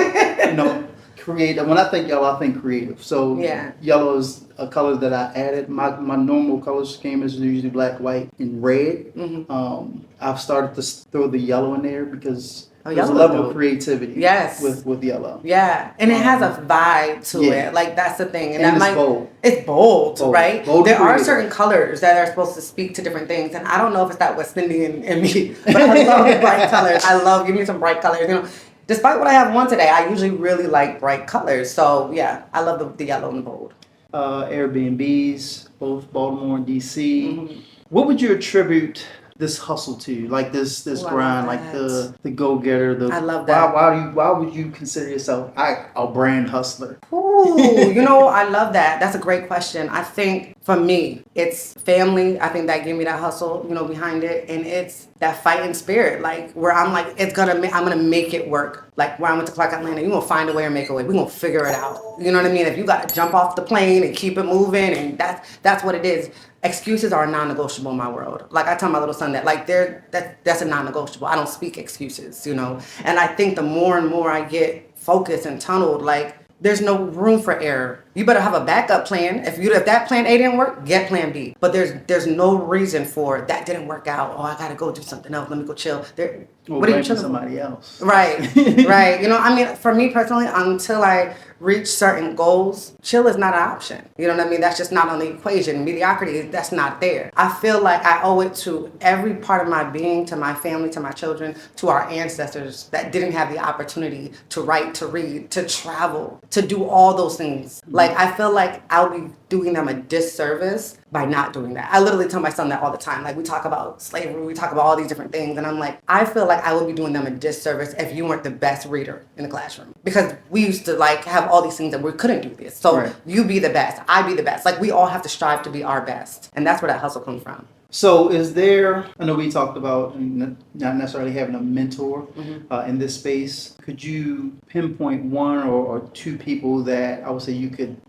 B: creative. When I think yellow, I think creative. So yellow is a color that I added. My normal color scheme is usually black, white, and red. Mm-hmm. I've started to throw the yellow in there because there's a level of creativity with yellow.
A: Yeah, and it has a vibe to it. Like, that's the thing. And
B: it's bold.
A: It's bold, right?
B: Bold
A: there
B: creative.
A: are certain colors that are supposed to speak to different things. And I don't know if it's that West Indian in me, but I love bright colors. Give me some bright colors. Despite what I have on today, I usually really like bright colors. So, yeah, I love the yellow and the bold.
B: Airbnbs, both Baltimore and DC. Mm-hmm. What would you attribute this hustle to, like this grind, like the go-getter?
A: I love that.
B: Why would you consider yourself a brand hustler?
A: Ooh, I love that. That's a great question. I think for me, it's family. I think that gave me that hustle, behind it, and it's that fighting spirit, like where I'm like, I'm gonna make it work. Like where I went to Clark Atlanta, you're gonna find a way or make a way. We're gonna figure it out. You know what I mean? If you gotta jump off the plane and keep it moving, and that's what it is. Excuses are non-negotiable in my world. Like I tell my little son that, like that's a non-negotiable. I don't speak excuses, And I think the more and more I get focused and tunneled, like there's no room for error. You better have a backup plan. If that plan A didn't work, get plan B. But there's no reason for that didn't work out. Oh, I gotta go do something else. Let me go chill. What are you chilling?
B: Somebody else.
A: Right, right. For me personally, until I reach certain goals, chill is not an option. You know what I mean? That's just not on the equation. Mediocrity, that's not there. I feel like I owe it to every part of my being, to my family, to my children, to our ancestors that didn't have the opportunity to write, to read, to travel, to do all those things. Like, I feel like I'll be doing them a disservice by not doing that. I literally tell my son that all the time. Like, we talk about slavery, we talk about all these different things, and I'm like, I feel like I would be doing them a disservice if you weren't the best reader in the classroom. Because we used to have all these things that we couldn't do this. So You be the best, I be the best. Like, we all have to strive to be our best. And that's where that hustle comes from.
B: So I know we talked about not necessarily having a mentor in this space. Could you pinpoint one or two people that I would say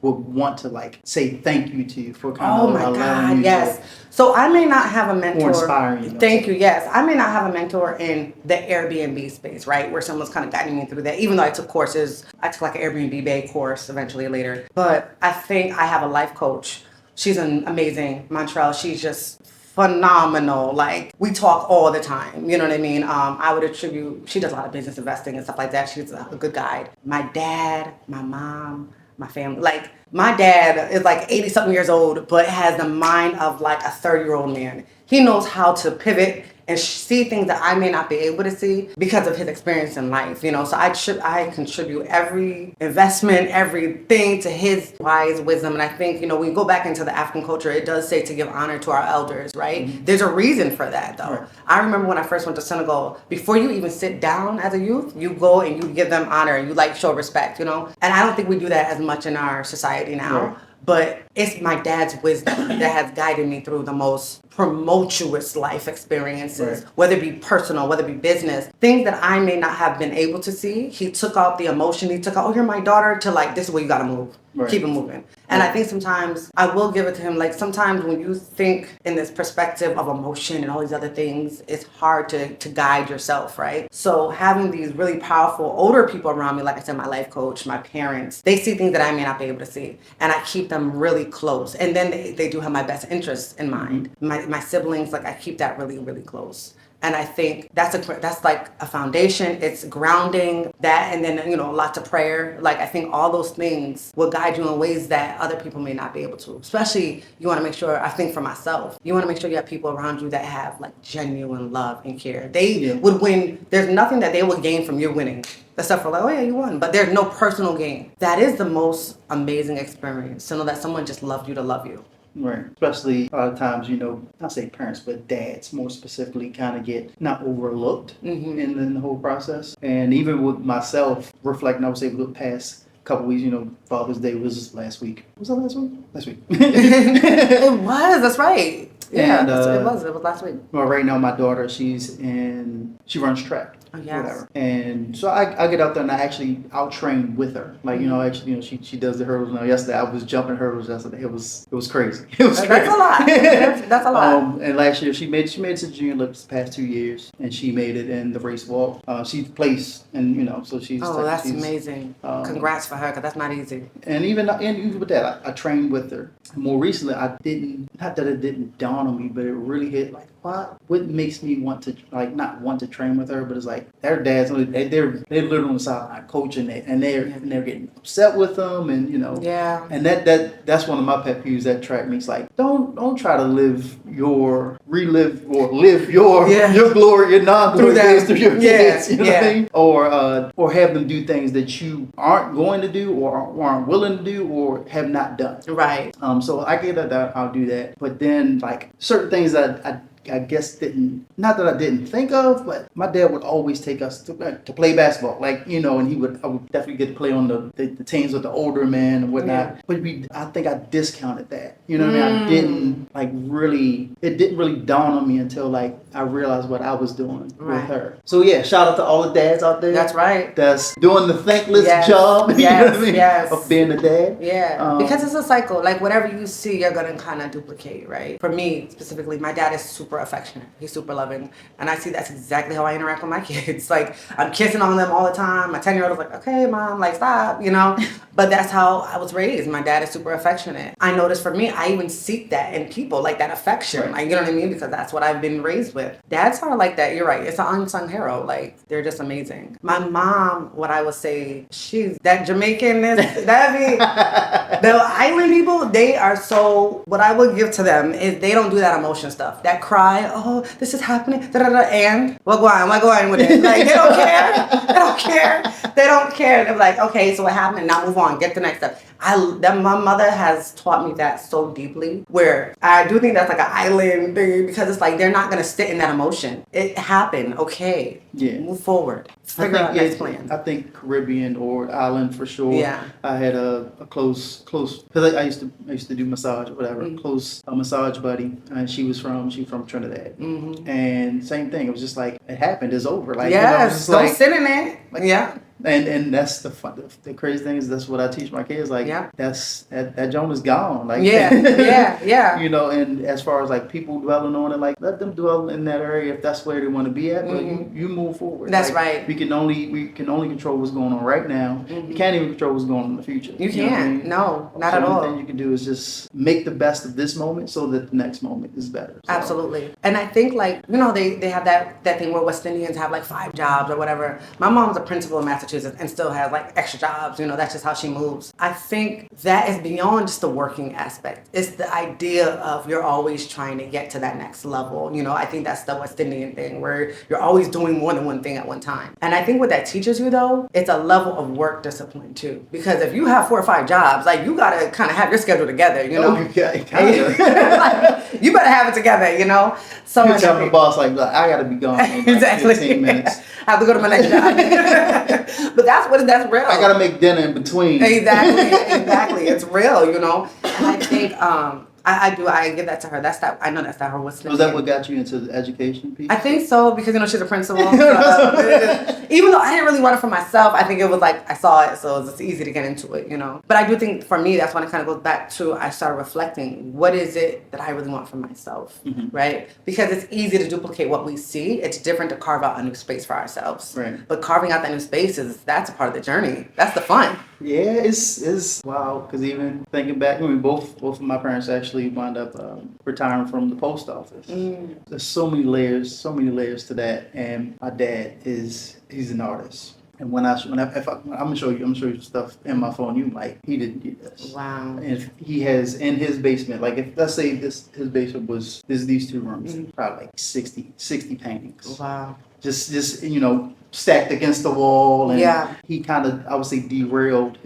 B: would want to say thank you to for kind of allowing you
A: yes. So I may not have a mentor.
B: Or inspiring you.
A: Thank you, yes. I may not have a mentor in the Airbnb space, right? Where someone's kind of guiding me through that. Even though I took courses, I took like an Airbnb Bay course eventually later. But I think I have a life coach. She's amazing, Montreal. She's just phenomenal. Like, we talk all the time. You know what I mean? I would attribute, she does a lot of business investing and stuff like that. She's a good guide. My dad, my mom, my family. Like, my dad is like 80 something years old, but has the mind of like a 30-year-old man. He knows how to pivot and see things that I may not be able to see because of his experience in life, you know. So I contribute every investment, everything to his wise wisdom. And I think, you know, when you go back into the African culture, it does say to give honor to our elders, right? Mm-hmm. There's a reason for that, though. Right. I remember when I first went to Senegal, before you even sit down as a youth, you go and you give them honor and you like show respect, you know. And I don't think we do that as much in our society now. Right. But it's my dad's wisdom that has guided me through the most tumultuous life experiences, right. Whether it be personal, whether it be business, things that I may not have been able to see. He took out the emotion. He took out, oh, you're my daughter, to like, this is where you got to move. Right. Keep it moving. And I think sometimes I will give it to him. Like, sometimes when you think in this perspective of emotion and all these other things, it's hard to guide yourself, right? So having these really powerful older people around me, like I said, my life coach, my parents, they see things that I may not be able to see. And I keep them really close. And then they do have my best interests in mind. Mm-hmm. My siblings, like, I keep that really, really close. And I think that's like a foundation. It's grounding that, and then, you know, lots of prayer. Like, I think all those things will guide you in ways that other people may not be able to. Especially, you want to make sure, I think for myself, you want to make sure you have people around you that have like genuine love and care. They would win. There's nothing that they would gain from your winning. Except for like, oh yeah, you won. But there's no personal gain. That is the most amazing experience, to know that someone just loved you to love you.
B: Right. Especially a lot of times, you know, not say parents, but dads more specifically kind of get not overlooked in the whole process. And even with myself, reflecting, I would say, the past couple weeks, you know, Father's Day was last week. Was that last week? Last week.
A: It was. That's right. Yeah,
B: and,
A: it was last week.
B: Well, right now, my daughter, she runs track.
A: Oh, yes.
B: Whatever. And so I get out there and I'll train with her. Like, you know, she does the hurdles. Now, yesterday I was jumping hurdles yesterday. It was crazy. It was crazy.
A: That's a lot. That's a lot.
B: And last year she made it to junior Olympics the past 2 years, and she made it in the race walk. She placed, and you know, so she's.
A: Oh, that's amazing. Congrats for her, because that's not easy.
B: And even with that, I trained with her. More recently, not that it didn't dawn on me, but it really hit like, what makes me want to, like, not want to train with her, but it's like their dads, they're literally on the sideline coaching it, and they're getting upset with them, and you know, and that's one of my pet peeves. That track meets, like, don't try to live your glory, your non-glory days through your kids, you know what I mean? Or have them do things that you aren't going to do, or aren't willing to do, or have not done.
A: Right.
B: So I get that I'll do that, but then like certain things that I guess not that I didn't think of, but my dad would always take us to play basketball, like, you know, and I would definitely get to play on the teams with the older men and whatnot. But I think I discounted that, you know what I mean? It didn't really dawn on me until like I realized what I was doing with her. So yeah, shout out to all the dads out there.
A: That's right.
B: That's doing the thankless job, you know what I mean? Of being a dad.
A: Yeah, because it's a cycle. Like, whatever you see, you're gonna kind of duplicate, right? For me specifically, my dad is super affectionate. He's super loving. And I see that's exactly how I interact with my kids. Like, I'm kissing on them all the time. My 10-year-old is like, okay, mom, like, stop, you know? But that's how I was raised. My dad is super affectionate. I noticed for me, I even seek that in people, like that affection. Right. Like, you know what I mean? Because that's what I've been raised with. Dads are like that. You're right. It's an unsung hero. Like, they're just amazing. My mom, what I would say, she's that Jamaicanness, the island people, they are so, what I would give to them is they don't do that emotion stuff. That cry, oh, this is happening, and we're going with it. Like, they don't care. They don't care. They're like, okay, so what happened? Now move on. Get the next step. My mother has taught me that so deeply, where I do think that's like an island thing, because it's like they're not going to sit in that emotion. It happened. Okay. Yeah. Move forward. Figure out next plan.
B: I think Caribbean or island for sure.
A: Yeah.
B: I had a close, because I used to do massage or whatever, close massage buddy, and she's from Trinidad. Mm-hmm. And same thing. It was just like, it happened. It's over. Like,
A: yes. Don't sit in it.
B: Like,
A: yeah.
B: And that's the crazy thing is that's what I teach my kids. Like, that Joan is gone. Like,
A: yeah.
B: You know, and as far as like people dwelling on it, like let them dwell in that area if that's where they want to be at. But you move forward.
A: That's
B: like,
A: right.
B: We can only control what's going on right now. You can't even control what's going on in the future.
A: You can't. What I mean? No, not at all.
B: The only thing you can do is just make the best of this moment so that the next moment is better. So.
A: Absolutely. And I think like, you know, they have that thing where West Indians have like 5 jobs or whatever. My mom's a principal in Massachusetts and still has like extra jobs. You know, that's just how she moves. I think that is beyond just the working aspect. It's the idea of you're always trying to get to that next level. You know, I think that's the West Indian thing where you're always doing more than one thing at one time. And I think what that teaches you though, it's a level of work discipline too. Because if you have 4 or 5 jobs, like you gotta kind of have your schedule together, you know? Like, you better have it together, you know? So
B: you tell the boss like, look, I gotta be gone in like 15 minutes.
A: I have to go to my next job. But that's real.
B: I gotta make dinner in between.
A: Exactly. It's real, you know? And I think I give that to her. I know that's not her. Was
B: that what got you into the education piece?
A: I think so because, you know, she's a principal. So, even though I didn't really want it for myself, I think it was like I saw it, so it was easy to get into it, you know. But I do think for me, that's when it kind of goes back to I started reflecting, what is it that I really want for myself, right? Because it's easy to duplicate what we see. It's different to carve out a new space for ourselves.
B: Right.
A: But carving out that new space that's a part of the journey. That's the fun.
B: Yeah, it's wow. Because even thinking back, I mean, both of my parents actually wound up retiring from the post office. There's so many layers to that. And my dad he's an artist. And I'm gonna show you stuff in my phone. You like he didn't do this.
A: Wow.
B: And he has in his basement, like if let's say his basement was these 2 rooms, probably like 60 paintings.
A: Wow.
B: Just you know, stacked against the wall, and he kind of, I would say, derailed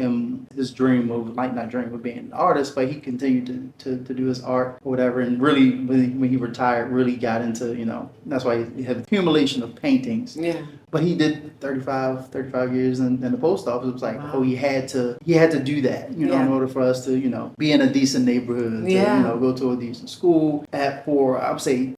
B: his dream of, like, not dream of being an artist, but he continued to do his art or whatever, and really when he retired, really got into, you know, that's why he had accumulation of paintings.
A: Yeah.
B: But he did 35 years in the post office. It was like, he had to do that, you know, in order for us to, you know, be in a decent neighborhood, to, you know, go to a decent school. I would say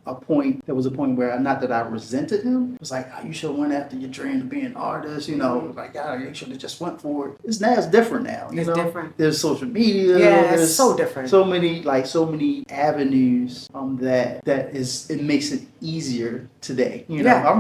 B: there was a point where, not that I resented him, it was like, you should have went after your dream to be an artist, you know, like, you should have just went for it. It's different now, you know?
A: Different.
B: There's social media.
A: Yeah, it's so different.
B: So many avenues it makes it easier today, you know? I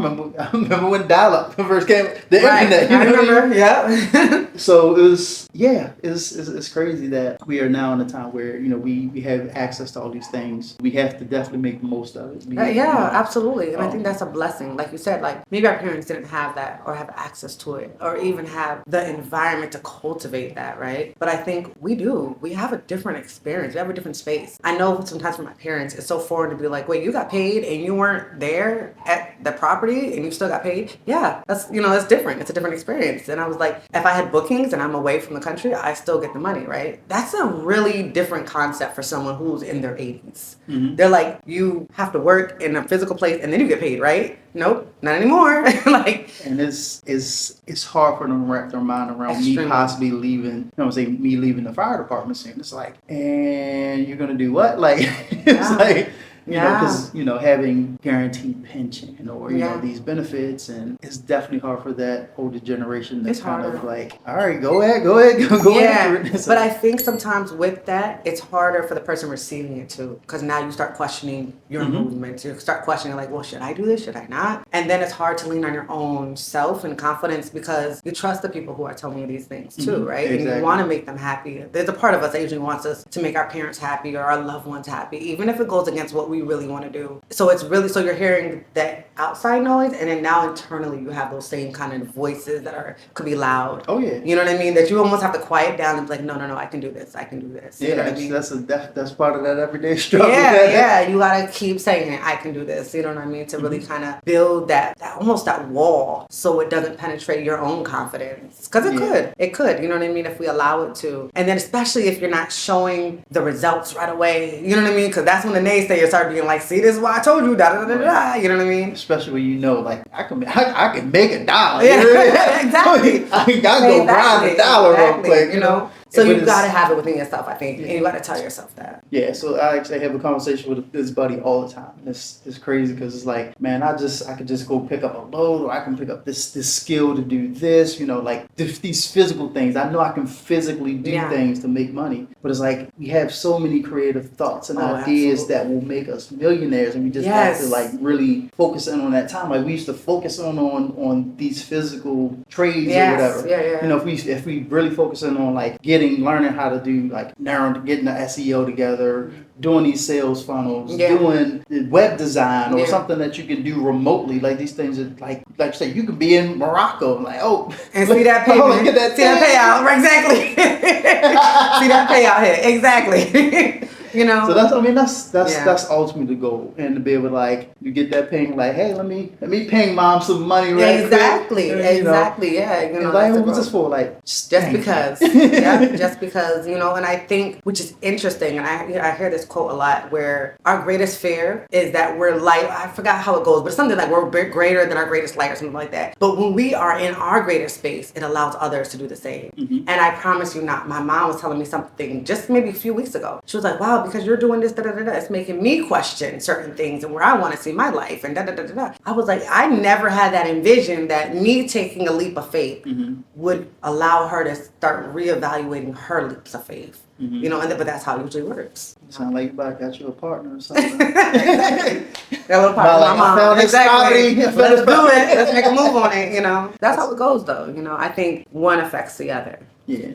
B: remember when dial-up first came, the internet.
A: I remember. Yeah.
B: So it's crazy that we are now in a time where, you know, we have access to all these things. We have to definitely make the most of it.
A: Absolutely. And I think that's a blessing. Like you said, like maybe our parents didn't have that or have access to it or even have the environment to cultivate that, right? But I think we do. We have a different experience. We have a different space. I know sometimes for my parents, it's so foreign to be like, wait, you got paid and you weren't there at the property and you still got paid? Yeah, that's different. It's a different experience. And I was like, if I had bookings and I'm away from the country, I still get the money, right? That's a really different concept for someone who's in their 80s. They're like, you have to work in a physical place and then you get paid, right? Nope, not anymore.
B: And it's hard for them to wrap their mind around me possibly leaving, you know what I'm saying, me leaving the fire department soon. It's like, and you're gonna do what? Like, it's like, you know, because, you know, having guaranteed pension or, you know, these benefits, and it's definitely hard for that older generation that's kind of like, all right, go ahead, go after it. So,
A: but I think sometimes with that, it's harder for the person receiving it too, because now you start questioning your movements. You start questioning like, well, should I do this? Should I not? And then it's hard to lean on your own self and confidence because you trust the people who are telling you these things too, right? Exactly. And you want to make them happy. There's a part of us that usually wants us to make our parents happy or our loved ones happy, even if it goes against what we really want to do. So you're hearing that outside noise, and then now internally you have those same kind of voices that could be loud.
B: Oh yeah.
A: You know what I mean? That you almost have to quiet down and be like, no, I can do this. You know what I mean?
B: That's part of that everyday struggle.
A: Yeah. You gotta keep saying it. I can do this. You know what I mean? To really kind of build that almost that wall, so it doesn't penetrate your own confidence. Because it could. You know what I mean? If we allow it to, and then especially if you're not showing the results right away. You know what I mean? Because that's when the naysayers start being like, see, this is why I told you, da da da da. You know what I mean?
B: Especially when you know, like, I can make $1.
A: Yeah, exactly.
B: I gotta go grind $1 real quick,
A: you know. So you gotta have it within yourself, I think, and you gotta tell yourself that.
B: Yeah, so I actually have a conversation with this buddy all the time. It's crazy because it's like, man, I could just go pick up a load, or I can pick up this skill to do this, like these physical things. I know I can physically do things to make money, but it's like we have so many creative thoughts and ideas that will make us millionaires, and we just have to like really focus in on that time. Like we used to focus on these physical trades or whatever. If we really focus in on like learning how to do like getting the SEO together, doing these sales funnels, doing web design or something that you can do remotely. Like these things that like you say, you could be in Morocco and
A: and see that payment, see that payout, exactly. See that payout here, exactly.
B: So that's ultimately the goal, and to be able to like you get that ping like, hey, let me ping mom some money right
A: exactly
B: quick.
A: Like
B: what's this for? Like
A: just because just because and I think, which is interesting, and I hear this quote a lot, where our greatest fear is that we're light. I forgot how it goes, but it's something like we're greater than our greatest light or something like that. But when we are in our greater space, it allows others to do the same. And I promise you not, my mom was telling me something just maybe a few weeks ago. She was like, wow, because you're doing this, it's making me question certain things and where I want to see my life and I was like, I never had that envision that me taking a leap of faith would allow her to start reevaluating her leaps of faith. But that's how it usually works.
B: Sound like you got you a partner or something.
A: That little partner, my mom. Exactly. Let's do it. Let's make a move on it. That's how it goes, though. I think one affects the other.
B: Yeah,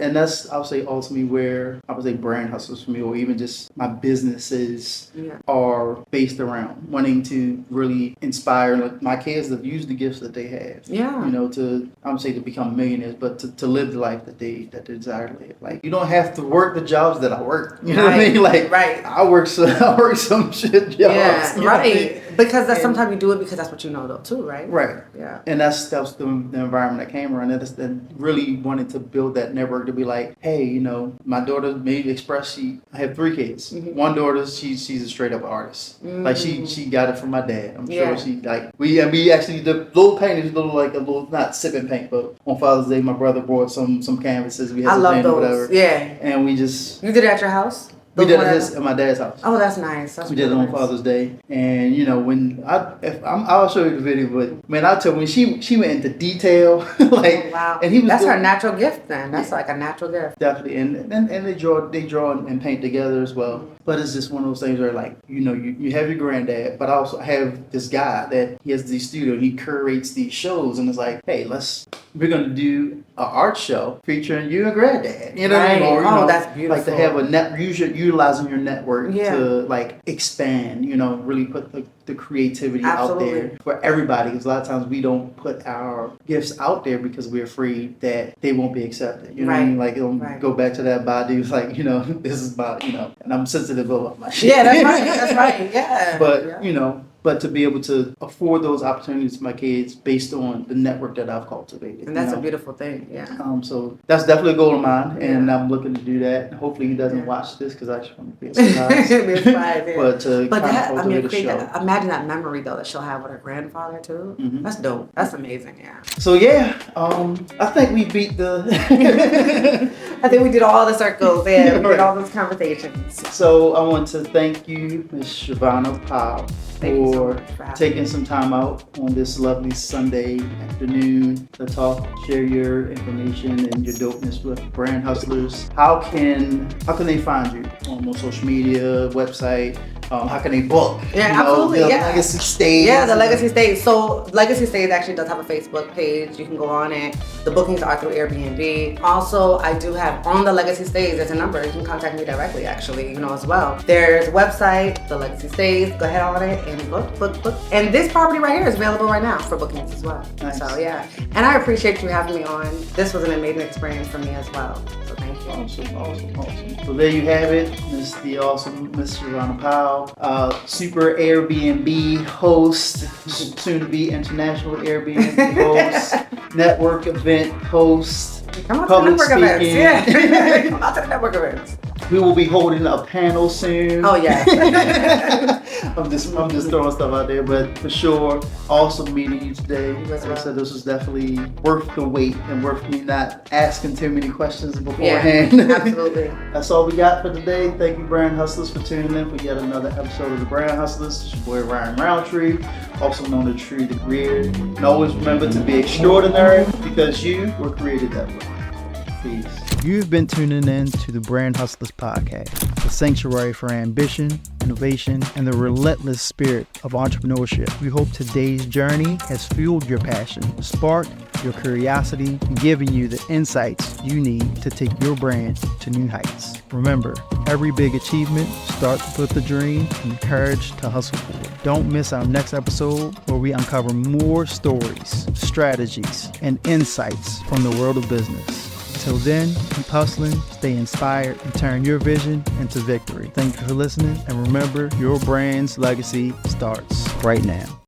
B: and that's, I would say, ultimately where I would say brand hustles for me, or even just my businesses are based around wanting to really inspire my kids to use the gifts that they have. To, I would say, to become millionaires, but to live the life that they desire to live. Like, you don't have to work the jobs that I work. You know what I mean? Like, I work some shit jobs.
A: Yeah, because that's sometimes you do it because that's what you know, though, too, right?
B: Right. Yeah. And that's the environment that came around. And really wanted to build that network to be like, hey, my daughter made Express. I have 3 kids. One daughter, she's a straight up artist. Like she got it from my dad. I'm sure she like we actually the little paintings, not sipping paint, but on Father's Day my brother brought some canvases. We had some paint or whatever. Yeah. And we just
A: You did it at your house?
B: We did it at my dad's house.
A: Oh, that's nice.
B: We did it on Father's Day, and when I'll show you the video. But man, I'll tell you, when she went into detail, like,
A: wow,
B: and he was.
A: That's her natural gift. Then that's like a natural gift.
B: Definitely, and they draw and paint together as well. But it's just one of those things where, like, you have your granddad, but I also have this guy that he has the studio. He curates these shows, and it's like, hey, we're gonna do an art show featuring you and granddad. You know what I mean? Or,
A: that's beautiful.
B: Like to have utilizing your network to like expand. Really put the creativity out there for everybody. Because a lot of times we don't put our gifts out there because we're afraid that they won't be accepted. You know what I mean? Like go back to that body. It's like this is about and I'm sensitive about my shit.
A: Yeah, that's right. That's right. Yeah.
B: But but to be able to afford those opportunities to my kids based on the network that I've cultivated.
A: And that's a beautiful thing, yeah.
B: So that's definitely a goal of mine, and I'm looking to do that. Hopefully he doesn't watch this, because I actually want to be a surprise.
A: Be a surprise, yeah.
B: But
A: imagine that memory, though, that she'll have with her grandfather, too. That's dope. That's amazing, yeah.
B: So, I think we beat the...
A: I think we did all the circles, we did all those conversations.
B: So I want to thank you, Ms. Shavonna Powell, for taking some time out on this lovely Sunday afternoon to talk, share your information and your dopeness with brand hustlers. How can they find you on social media, website? How can they book?
A: Absolutely.
B: Legacy Stage.
A: Yeah, the Legacy Stage. So Legacy Stage actually does have a Facebook page. You can go on it. The bookings are through Airbnb. Also, I do have on the Legacy Stage, there's a number. You can contact me directly, actually, as well. There's a website, the Legacy Stage. Go ahead on it and book. And this property right here is available right now for bookings as well.
B: Nice.
A: So, yeah. And I appreciate you having me on. This was an amazing experience for me as well. So, thank you.
B: Awesome. So there you have it. The awesome Miss Shavonna Powell, super Airbnb host, soon to be international Airbnb host, network event host,
A: Come out to the network events. Yeah. Come out to the network events.
B: We will be holding a panel soon.
A: Oh yeah.
B: I'm just throwing stuff out there, but for sure, awesome meeting you today.
A: You as
B: Like I
A: well.
B: said, this was definitely worth the wait and worth me not asking too many questions beforehand.
A: Yeah, absolutely.
B: That's all we got for today. Thank you, Brand Hustlers, for tuning in for yet another episode of the Brand Hustlers. It's your boy Ryan Roundtree, also known as Tree the Greer. And always remember to be extraordinary because you were created that way. Peace.
C: You've been tuning in to the Brand Hustlers Podcast, the sanctuary for ambition, innovation, and the relentless spirit of entrepreneurship. We hope today's journey has fueled your passion, sparked your curiosity, and given you the insights you need to take your brand to new heights. Remember, every big achievement starts with the dream and the courage to hustle for it. Don't miss our next episode where we uncover more stories, strategies, and insights from the world of business. Until then, keep hustling, stay inspired, and turn your vision into victory. Thank you for listening, and remember, your brand's legacy starts right now.